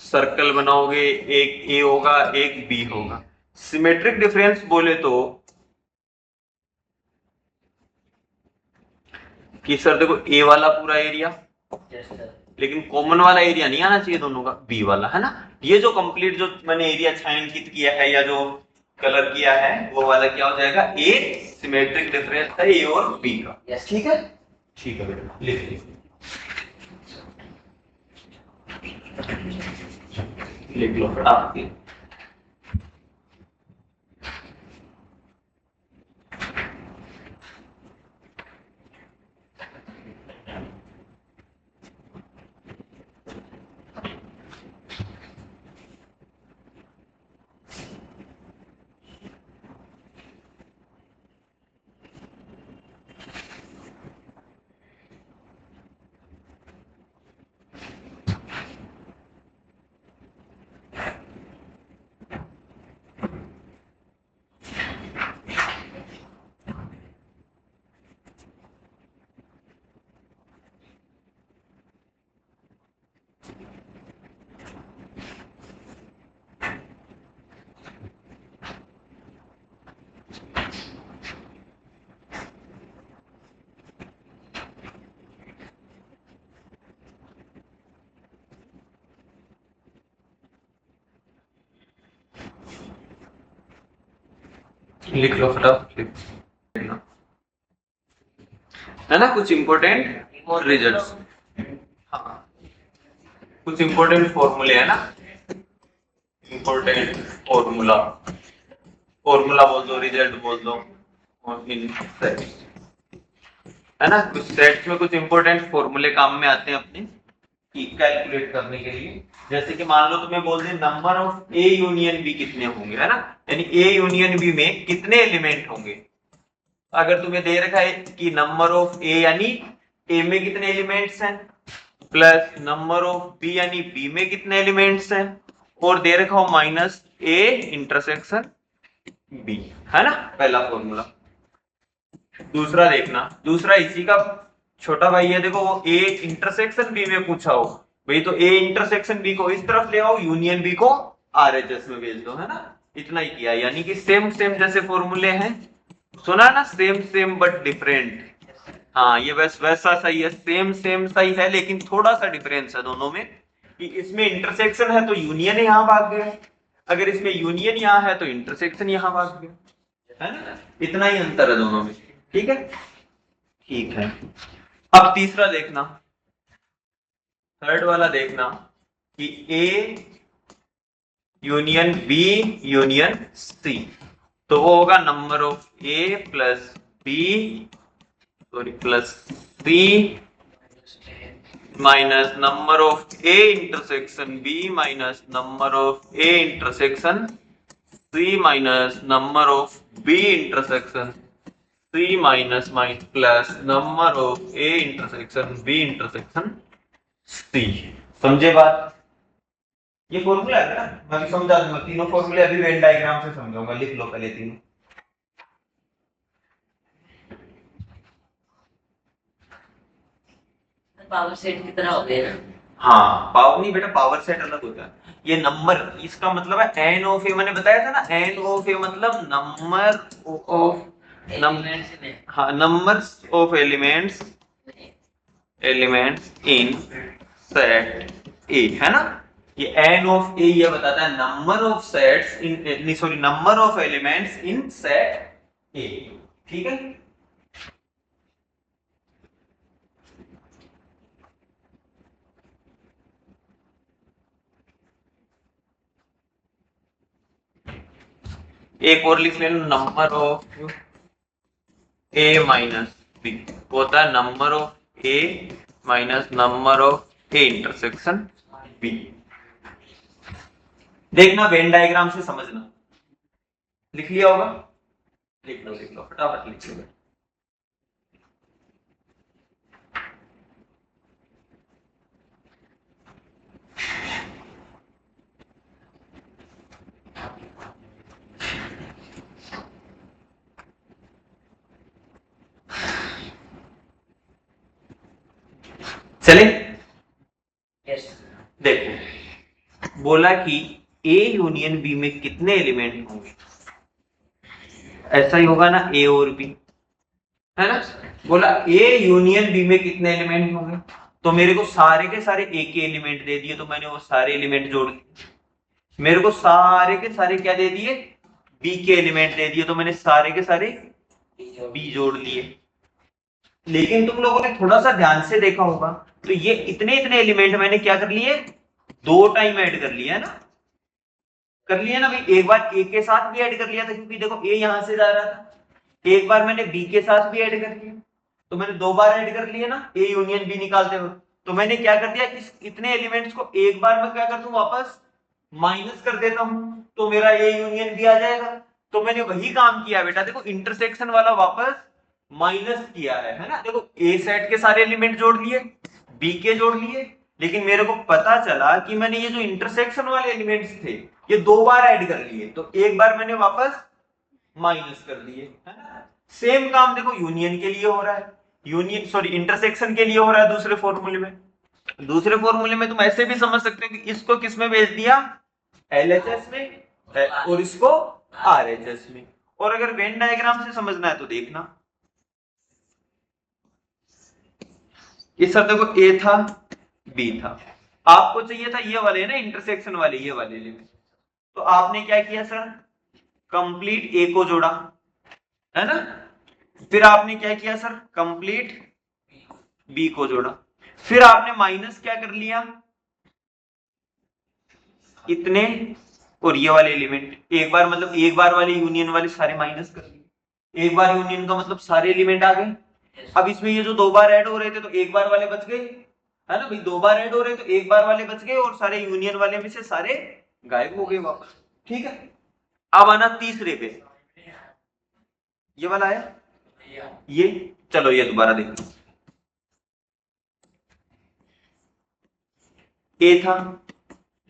सर्कल बनाओगे, एक ए होगा एक बी होगा। सिमेट्रिक डिफरेंस बोले तो कि सर देखो ए वाला पूरा एरिया, यस सर। लेकिन कॉमन वाला एरिया नहीं आना चाहिए दोनों का, बी वाला, है ना। ये जो कंप्लीट जो मैंने एरिया छायांकित किया है या जो कलर किया है वो वाला क्या हो जाएगा, ए सिमेट्रिक डिफरेंस है ए और बी का। Yes. ठीक है, ठीक है बेटा, लिख लीजिए, लिख लो फटाफट। लिख लो फटाफट, लिख लो, है ना, कुछ इंपॉर्टेंट रिजल्ट्स। हाँ, कुछ इंपॉर्टेंट फॉर्मूले है ना, इंपॉर्टेंट फॉर्मूला, फॉर्मूला बोल दो, रिजल्ट बोल दो, और इन सेट्स, है ना, कुछ सेट्स में कुछ इंपॉर्टेंट फॉर्मूले काम में आते हैं अपने की कैलकुलेट करने के लिए। जैसे कि मान लो तुम्हें बोल दे number of A union B कितने होंगे, है ना, यानी ए यूनियन बी में कितने एलिमेंट होंगे। अगर तुम्हें दे रखा है कि नंबर ऑफ ए यानी ए में कितने एलिमेंट्स हैं, प्लस नंबर ऑफ बी यानी बी में कितने एलिमेंट्स हैं, और दे रखा हो माइनस ए इंटरसेक्शन बी, है ना, पहला फॉर्मूला। दूसरा देखना, दूसरा इसी का छोटा भाई है, देखो वो ए इंटरसेक्शन बी में पूछा हो, भाई तो ए इंटरसेक्शन बी को इस तरफ ले आओ, यूनियन बी को आरएचएस में भेज दो, है ना, इतना ही किया। यानी कि सेम सेम जैसे फॉर्मूले हैं, सुना ना, सेम सेम बट डिफरेंट। हाँ ये बस वैसा सही है, सेम सेम सही है, लेकिन थोड़ा सा डिफरेंस है दोनों में, कि इसमें इंटरसेक्शन है तो यूनियन यहाँ भाग गया, अगर इसमें यूनियन यहाँ है तो इंटरसेक्शन यहाँ भाग गया, है ना, इतना ही अंतर है दोनों में। ठीक है, ठीक है। अब तीसरा देखना, थर्ड वाला देखना, कि A union B union C, तो वो होगा number of A plus B sorry plus C minus number of A intersection B minus number of A intersection C minus number of B intersection C minus plus number of A intersection B intersection C. समझे बात, ये formula है ना, मैं भी समझा दूंगा, तीनों फॉर्मूले अभी वेन डायग्राम से समझाऊंगा, लिख लो पहले तीनों। पावर सेट की तरह हो गया ना। हाँ पावर नहीं बेटा, पावर सेट अलग होता है, ये नंबर, इसका मतलब है एन ऑफ ए, मैंने बताया था ना, एन ऑफ ए मतलब नंबर ऑफ एलिमेंट्स में। हाँ numbers of elements in set A, है ना। ये एन ऑफ ए ये बताता है number of sets in, sorry number of elements in set A, ठीक है। एक और लिख लेना, number of A minus B होता है number of A minus number of A intersection B. देखना वेन डायग्राम से समझना, लिख लिया होगा, लिख लो फटाफट लिख लो। चले, यस। देखो बोला कि ए यूनियन बी में कितने एलिमेंट होंगे, ऐसा ही होगा ना, ए और बी, है ना। बोला ए यूनियन बी में कितने एलिमेंट होंगे, तो मेरे को सारे के सारे ए के एलिमेंट दे दिए, तो मैंने वो सारे एलिमेंट जोड़ दिए। मेरे को सारे के सारे क्या दे दिए, बी के एलिमेंट दे दिए, तो मैंने सारे के सारे बी जोड़ लिए। लेकिन तुम लोगों ने थोड़ा सा ध्यान से देखा होगा, तो ये इतने इतने एलिमेंट मैंने क्या कर लिए, दो टाइम ऐड कर लिया है ना, कर लिया ना भाई। एक बार ए के साथ भी ऐड कर लिया था, क्योंकि देखो ए यहां से जा रहा था, एक बार मैंने बी के साथ भी ऐड कर लिया, तो मैंने दो बार ऐड कर लिया ना, ए यूनियन बी निकालते हुए। तो मैंने क्या कर दिया, इस इतने एलिमेंट्स को एक बार मैं क्या कर दूं, वापस माइनस कर देता हूं, तो मेरा ए यूनियन बी आ जाएगा। तो मैंने वही काम किया बेटा, देखो इंटरसेक्शन वाला वापस माइनस किया है ना। देखो ए सेट के सारे एलिमेंट जोड़ लिए, बी के जोड़ लिए, लेकिन मेरे को पता चला कि मैंने ये जो इंटरसेक्शन वाले एलिमेंट्स थे ये दो बार ऐड कर लिए, तो एक बार मैंने वापस माइनस कर दिए, है ना। सेम काम देखो यूनियन के लिए हो रहा है, यूनियन सॉरी इंटरसेक्शन के लिए हो रहा है दूसरे फॉर्मूले में। दूसरे फॉर्मूले में तुम ऐसे भी समझ सकते हो कि इसको किस में भेज दिया, एलएचएस में, और इसको आरएचएस में। और अगर वेन डायग्राम से समझना है तो देखना, ये सर देखो ए था बी था, आपको चाहिए था ये वाले ना इंटरसेक्शन वाले, ये वाले एलिमेंट, तो आपने क्या किया सर, कंप्लीट ए को जोड़ा, है ना। फिर आपने क्या किया सर, कंप्लीट बी को जोड़ा, फिर आपने माइनस क्या कर लिया, इतने और ये वाले एलिमेंट, एक बार मतलब एक बार वाले यूनियन वाले सारे माइनस कर लिए, एक बार यूनियन का मतलब सारे एलिमेंट आ गए। अब इसमें ये जो दो बार ऐड हो रहे थे तो एक बार वाले बच गए, है ना भाई, दो बार ऐड हो रहे तो एक बार वाले बच गए, और सारे यूनियन वाले में से सारे गायब हो गए वापस, ठीक है। अब आना तीसरे पे, ये वाला है ये, चलो ये दोबारा देखो, ए था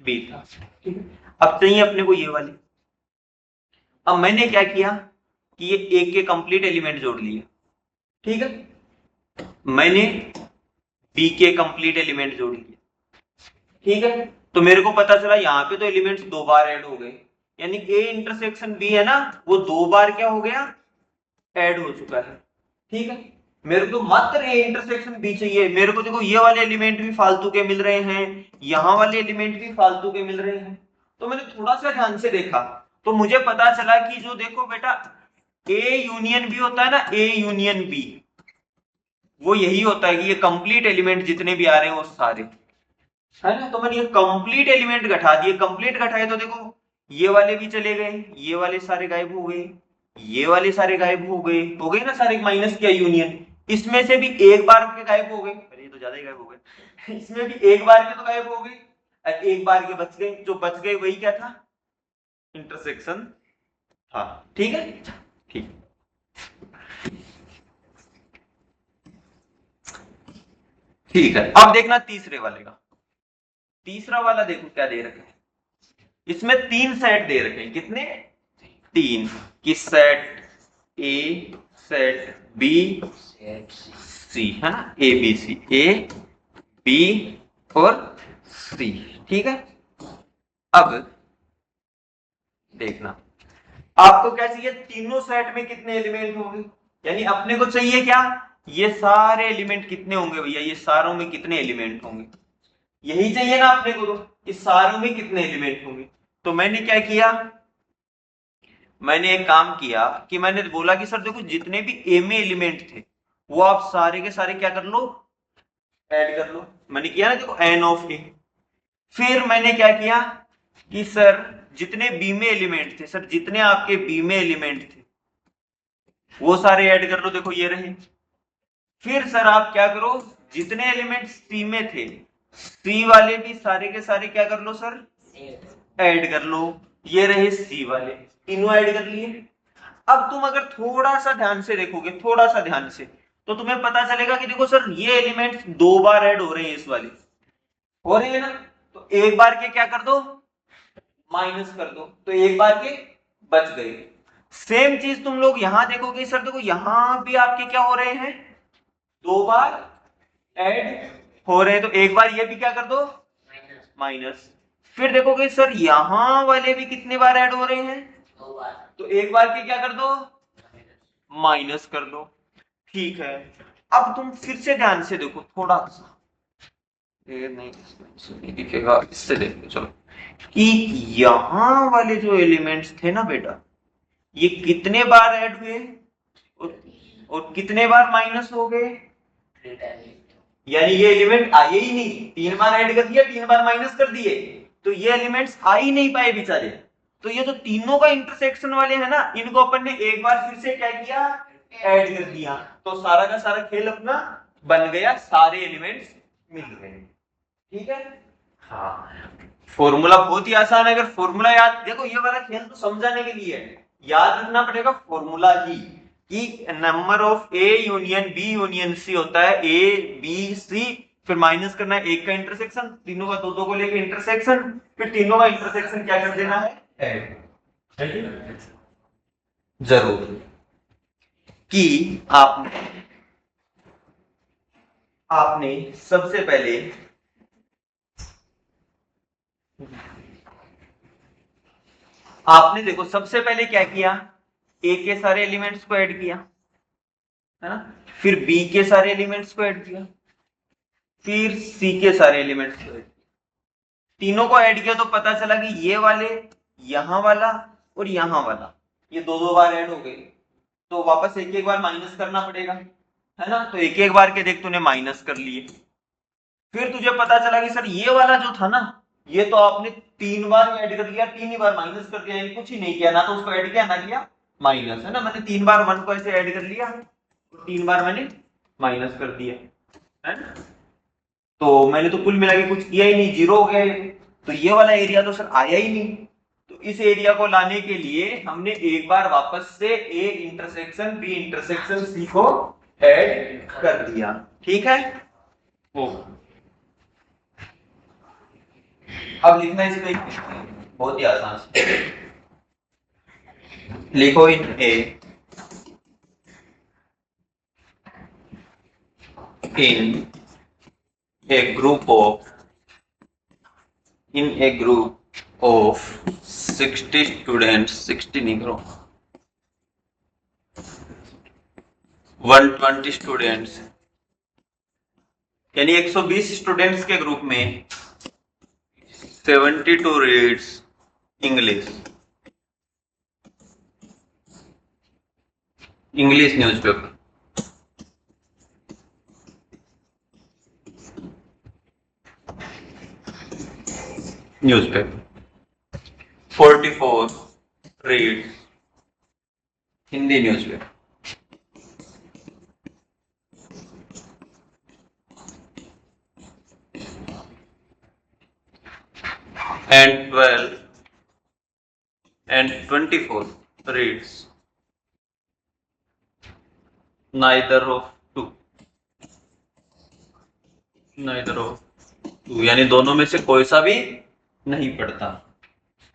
बी था, ठीक है। अब चाहिए अपने को ये वाले, अब मैंने क्या किया कि ये ए के कंप्लीट एलिमेंट जोड़ लिए, ठीक है। मैंने बी के कंप्लीट एलिमेंट जोड़ लिए, ठीक है। तो मेरे को पता चला यहाँ पे तो एलिमेंट्स दो बार ऐड हो गए, यानी ए इंटरसेक्शन बी है ना, वो दो बार क्या हो गया, ऐड हो चुका है, ठीक है। मेरे को मात्र ए इंटरसेक्शन बी चाहिए, मेरे को देखो ये वाले एलिमेंट भी फालतू के मिल रहे हैं, यहाँ वाले एलिमेंट भी फालतू के मिल रहे हैं। तो मैंने थोड़ा सा ध्यान से देखा, तो मुझे पता चला कि जो देखो बेटा ए यूनियन बी होता है ना, ए यूनियन बी, वो यही होता है कि ये कंप्लीट एलिमेंट जितने भी आ रहे हैं वो सारे, है ना। तो मैंने ये कंप्लीट एलिमेंट घटा दिए, कंप्लीट घटाए तो देखो ये वाले भी चले गए, ये वाले सारे गायब हो गए, ये वाले सारे गायब हो गए ना सारे, माइनस किया यूनियन, इसमें से भी एक बार के गायब हो गए, अरे ये तो ज्यादा ही गायब हो गए इसमें भी एक बार के तो गायब हो गए, और एक बार के बच गए, जो बच गए वही क्या था, इंटरसेक्शन था, ठीक है। ठीक, ठीक है। अब देखना तीसरे वाले का, तीसरा वाला देखो क्या दे रखा है, इसमें 3 सेट दे रखे हैं, कितने? 3 की सेट ए, सेट बी, सी, है ना, ए बी सी, ए बी और सी, ठीक है। अब देखना आपको क्या चाहिए, तीनों सेट में कितने एलिमेंट होंगे, यानी अपने को चाहिए क्या, ये सारे एलिमेंट कितने होंगे भैया, ये सारों में कितने एलिमेंट होंगे, यही चाहिए ना अपने को, तो इस सारों में कितने एलिमेंट होंगे। तो मैंने क्या किया, मैंने एक काम किया कि मैंने बोला कि सर देखो जितने भी ए में एलिमेंट थे वो आप सारे के सारे क्या कर लो, ऐड कर लो। मैंने किया ना, देखो एन ऑफ ए। फिर मैंने क्या किया कि सर जितने बी में एलिमेंट थे, सर जितने आपके बी में एलिमेंट थे वो सारे ऐड कर लो, देखो ये रहे। फिर सर आप क्या करो, जितने एलिमेंट सी में थे सी वाले भी सारे के सारे क्या कर लो सर, ऐड कर लो, ये रहे सी वाले, तीनों ऐड कर लिए। अब तुम अगर थोड़ा सा ध्यान से देखोगे, थोड़ा सा ध्यान से, तो तुम्हें पता चलेगा कि देखो सर ये एलिमेंट्स 2 बार ऐड हो रहे हैं, इस वाले हो रहे हैं ना, तो एक बार के क्या कर दो, माइनस कर दो, तो एक बार के बच गए। सेम चीज तुम लोग यहां देखोगे, सर देखो यहां भी आपके क्या हो रहे हैं, 2 बार ऐड हो रहे हैं, तो एक बार ये भी क्या कर दो, माइनस। फिर देखोगे सर यहां वाले भी कितने बार ऐड हो रहे हैं, 2 बार, तो एक बार के क्या कर दो, माइनस कर दो, ठीक है। अब तुम फिर से ध्यान से देखो थोड़ा सा, ये नहीं इसमें दिखेगा, इससे देखो चलो, कि यहां वाले जो एलिमेंट्स थे ना बेटा, ये कितने बार ऐड हुए और कितने बार माइनस हो गए, 3 टाइम, यानी ये एलिमेंट आए ही नहीं, 3 बार ऐड कर दिया 3 बार माइनस कर दिए, तो ये एलिमेंट्स आ ही नहीं पाए बेचारे। तो ये जो तीनों का इंटरसेक्शन वाले हैं ना, इनको अपन ने एक बार फिर से क्या किया, ऐड कर दिया, तो सारा का सारा खेल अपना बन गया, सारे एलिमेंट्स मिल गए, ठीक है। हाँ, फॉर्मूला बहुत ही आसान है, अगर फॉर्मूला याद, देखो ये वाला खेल तो समझाने के लिए है, याद रखना पड़ेगा फॉर्मूला ही, कि number of A union B union C होता है ए बी सी, फिर माइनस करना है एक का इंटरसेक्शन, तीनों का दो दो को लेके इंटरसेक्शन, फिर तीनों का इंटरसेक्शन क्या कर देना है, ऐड। जरूर कि आपने सबसे पहले आपने देखो सबसे पहले क्या किया, ए के सारे एलिमेंट्स को ऐड किया, है ना, फिर बी के सारे एलिमेंट्स को ऐड किया, फिर सी के सारे एलिमेंट्स को ऐड किया, तीनों को ऐड किया तो पता चला कि ये वाले, यहां वाला और यहां वाला, ये दो दो बार ऐड हो गए, तो वापस एक एक बार माइनस करना पड़ेगा, है ना, तो एक एक बार के देख तूने माइनस कर लिए। फिर तुझे पता चला कि सर ये वाला जो था ना, ये तो आपने 3 बार ऐड कर लिया, 3 ही बार माइनस कर दिया, यानी कुछ ही नहीं किया, ना तो उसको ऐड किया ना किया माइनस, है ना, मैंने 3 बार 1 को ऐसे ऐड कर लिया, 3 बार मैंने माइनस कर दिया, है ना, तो मैंने तो कुल मिला के कुछ किया ही नहीं, 0 हो गया ये, तो ये वाला एरिया तो सर आया ही नहीं। तो इस एरिया को लाने के लिए हमने एक बार वापस से A intersection B intersection C को ऐड कर दिया, ठीक है। ओ अब लिखना इसको बहुत ही आसान से लिखो, इन a group of in a group of 60 students, 60 नहीं करो, 120 स्टूडेंट्स, यानी 120 स्टूडेंट्स के ग्रुप में 72 reads English newspaper, newspaper 44 reads Hindi newspaper, and 12 and 24 reads neither of two, यानी दोनों में से कोई सा भी नहीं पढ़ता,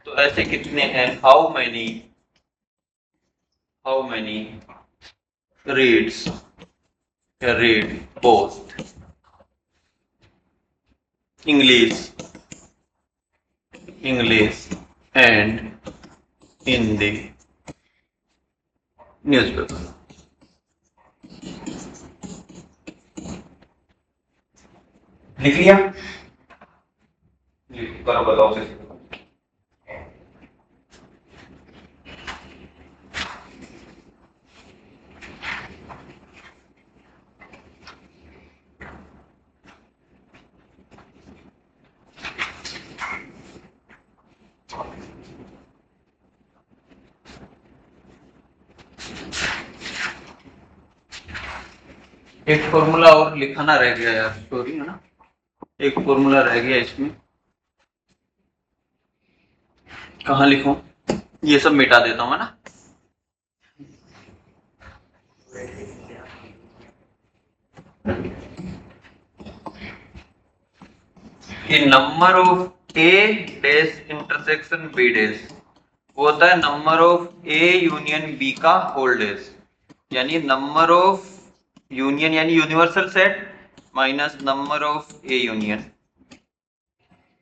तो ऐसे कितने हैं, how many reads read both English and Hindi newspaper. लिख लिया, करो बताओ कैसे। एक फॉर्मूला और लिखाना रह गया यार, सॉरी है ना, एक फॉर्मूला रह गया इसमें, कहाँ लिखूं, ये सब मिटा देता हूँ है ना। कि number of A dash intersection B dash वो होता है number of A union B का होल डैश, यानी नंबर ऑफ यूनियन यानी universal set minus number of A union.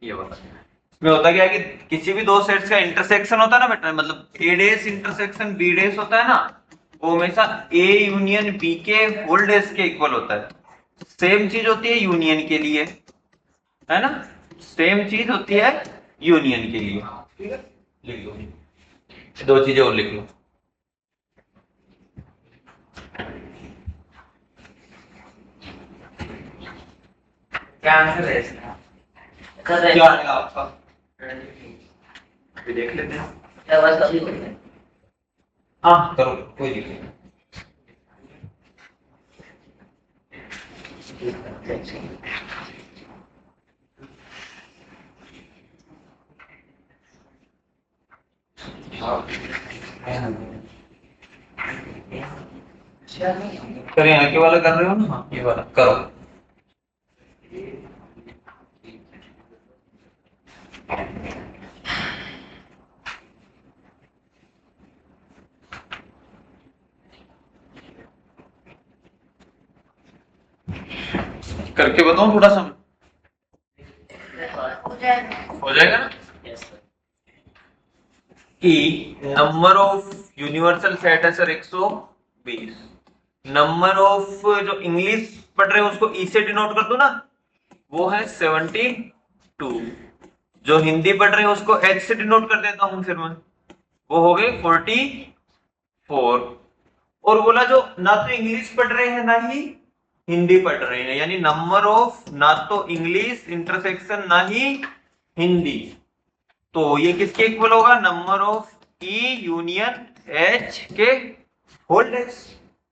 ये वाला इसमें होता क्या है कि किसी भी दो सेट्स का इंटरसेक्शन होता है ना बेटा, मतलब ए डैश इंटरसेक्शन बी डैश होता है ना, वो हमेशा ए यूनियन बी के होल डैश के इक्वल होता है। सेम चीज होती है यूनियन के लिए, है ना, सेम चीज होती है यूनियन के लिए। ठीक है, लिख लो, दो चीजें और लिख लो। क्या आंसर है इसका? कर रहे क्या है आपका, अभी देख लेते हैं। क्या बस कभी करते हैं? हाँ करो, कोई दिक्कत नहीं। करें आगे वाला कर रहे हो ना, हाँ ये वाला करो। करके बताऊं थोड़ा सा, हो जाएगा ना। कि नंबर ऑफ यूनिवर्सल सेट है सर 120, नंबर ऑफ जो इंग्लिश पढ़ रहे हो उसको ई से डिनोट कर दो ना, वो है 72, जो हिंदी पढ़ रहे हो उसको एच से डिनोट कर देता हूं फिर मैं, वो हो गए 44। और बोला जो ना तो इंग्लिश पढ़ रहे हैं ना ही हिंदी पढ़ रहे हैं, यानी नंबर ऑफ ना तो इंग्लिश इंटरसेक्शन ना ही हिंदी, तो ये किसके इक्वल होगा, number of E union H के होल डैश,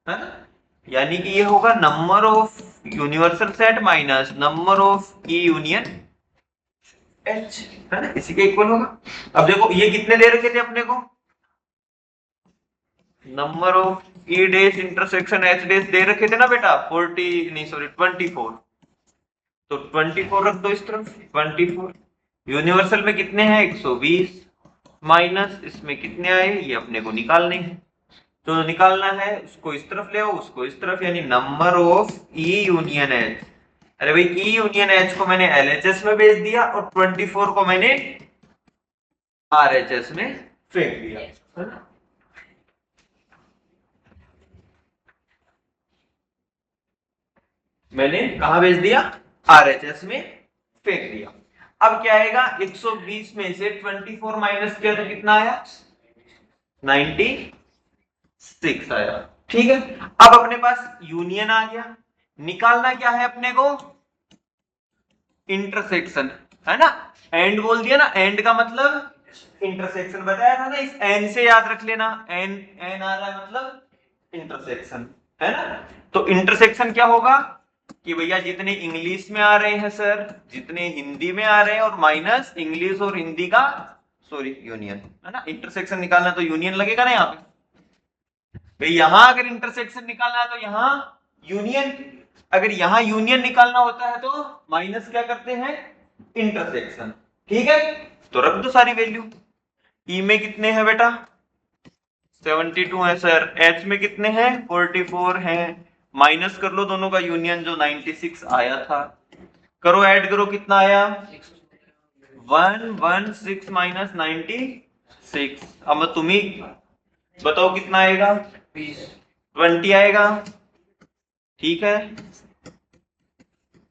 है ना, यानी कि ये होगा number of universal set minus number of E union H, है ना, इसी के इक्वल होगा। अब देखो ये कितने दे रखे थे अपने को, number of E dash intersection H dash दे रखे थे ना बेटा 40 नहीं सॉरी 24, तो 24 रख दो इस तरफ 24, यूनिवर्सल में कितने हैं 120 माइनस इसमें कितने आए ये अपने को निकालने हैं, तो निकालना है उसको इस तरफ ले आओ उसको इस तरफ, यानी number of E union H, अरे भाई ई यूनियन एच को मैंने एलएचएस में भेज दिया और 24 को मैंने आरएचएस में फेंक दिया, है ना। मैंने कहा भेज दिया, आरएचएस में फेंक दिया। अब क्या आएगा 120 में से 24 माइनस किया तो कितना आया 96 आया। ठीक है, अब अपने पास यूनियन आ गया, निकालना क्या है अपने को, इंटरसेक्शन, है ना, एंड बोल दिया ना, एंड का मतलब इंटरसेक्शन बताया था ना, इस एन से याद रख लेना, एन एन आ रहा है मतलब इंटरसेक्शन, है ना। तो इंटरसेक्शन क्या होगा कि भैया जितने इंग्लिश में आ रहे हैं सर, जितने हिंदी में आ रहे हैं, और माइनस इंग्लिश और हिंदी का सॉरी यूनियन, है ना, इंटरसेक्शन निकालना तो यूनियन लगेगा ना यहाँ पे भाई, यहां अगर इंटरसेक्शन निकालना है तो यहां यूनियन, अगर यहां यूनियन निकालना होता है तो माइनस क्या करते हैं इंटरसेक्शन। ठीक है, तो रख दो सारी वैल्यू, ई में कितने हैं बेटा 72 है सर, एच में कितने हैं 44 हैं, माइनस कर लो दोनों का यूनियन जो 96 आया था, करो ऐड करो कितना आया 116 माइनस 96। अब तुम ही बताओ कितना आएगा 20 आएगा, ठीक है।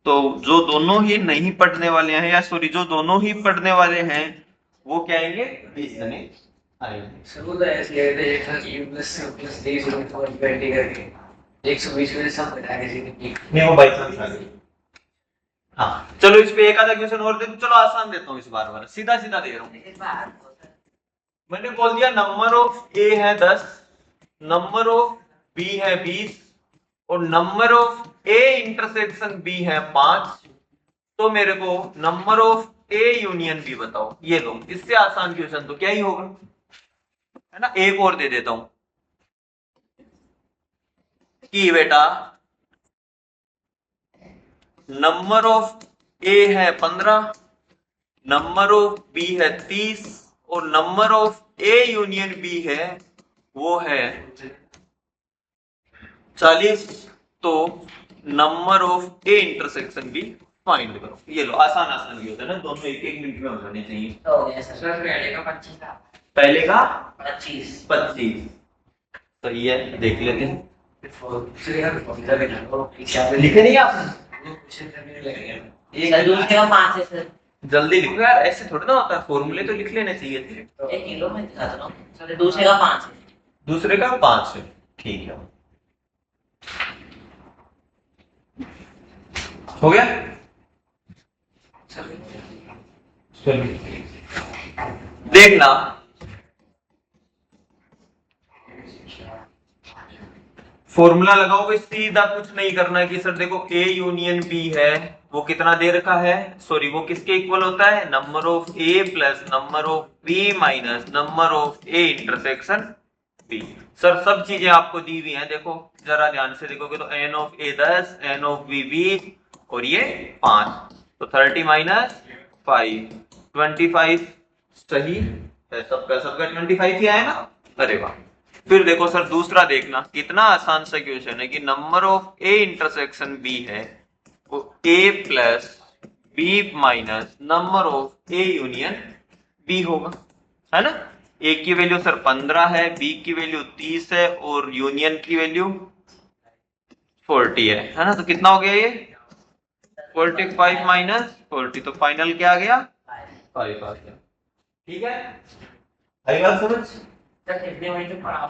तो जो दोनों ही नहीं पढ़ने वाले हैं या सॉरी जो दोनों ही पढ़ने वाले हैं वो क्या आएंगे 20 जने आएंगे। शुरू तो ऐसे ही रहते एक था कि प्लस डी शुरू में 20 करके 120 में सब बताया किसी नहीं वो बाई चांस आ गई। हाँ चलो इस पे एक आधा क्वेश्चन और दे, चलो आसान देता हूँ इस बार वाला, सीधा सीधा दे रहा हूँ। मैंने बोल दिया नंबर ऑफ ए है 10, नंबर ऑफ बी है 20 और number of A intersection B है 5, तो मेरे को number of A union B बताओ। ये लो, इससे आसान क्वेश्चन तो क्या ही होगा, है ना। एक और दे देता हूं कि बेटा नंबर ऑफ ए है 15, नंबर ऑफ बी है 30 और number of A union B है वो है 40, तो number of A intersection B find करो। ये लो आसान आसान ये होता है ना, दोनों एक एक मिनट में हो जाने चाहिए। तो हो गया सर। सर पहले का 25 था, पहले का 25 सही है, देख लेते हैं दूसरे का फॉर्मूला बना लो लिखे नहीं आपने, वो क्वेश्चन करने लगेगा सर दूसरे का 5 है सर। जल्दी लिखो यार, ऐसे थोड़ा ना होता है, फॉर्मूले तो लिख लेने चाहिए थे। 1 किलो में दिखा दो सर, दूसरे का 5 है। दूसरे का 5 है, ठीक है हो गया। देखना फॉर्मूला लगाओगे, सीधा कुछ नहीं करना है कि सर देखो ए यूनियन बी है वो कितना दे रखा है, सॉरी वो किसके इक्वल होता है number of A plus number of B minus number of A intersection B. Sir सब चीजें आपको दी हुई हैं, देखो जरा ध्यान से देखोगे तो n of A 10, n of B 20 और ये 5, तो 30 माइनस 5 25 सही है, सबका सबका 25 ही आया ना, अरे वाह। फिर देखो सर दूसरा देखना कितना आसान सा क्वेश्चन है कि number of A intersection B है वो A plus B minus number of A union B होगा, है ना। ए की वैल्यू सर 15 है, बी की वैल्यू 30 है और यूनियन की वैल्यू 40 है ना। तो कितना हो गया ये 45 माइनस 40, तो फाइनल क्या आ गया 5 आ गया, ठीक है। आई बात समझ। सर कितने मिनट में पढ़ा?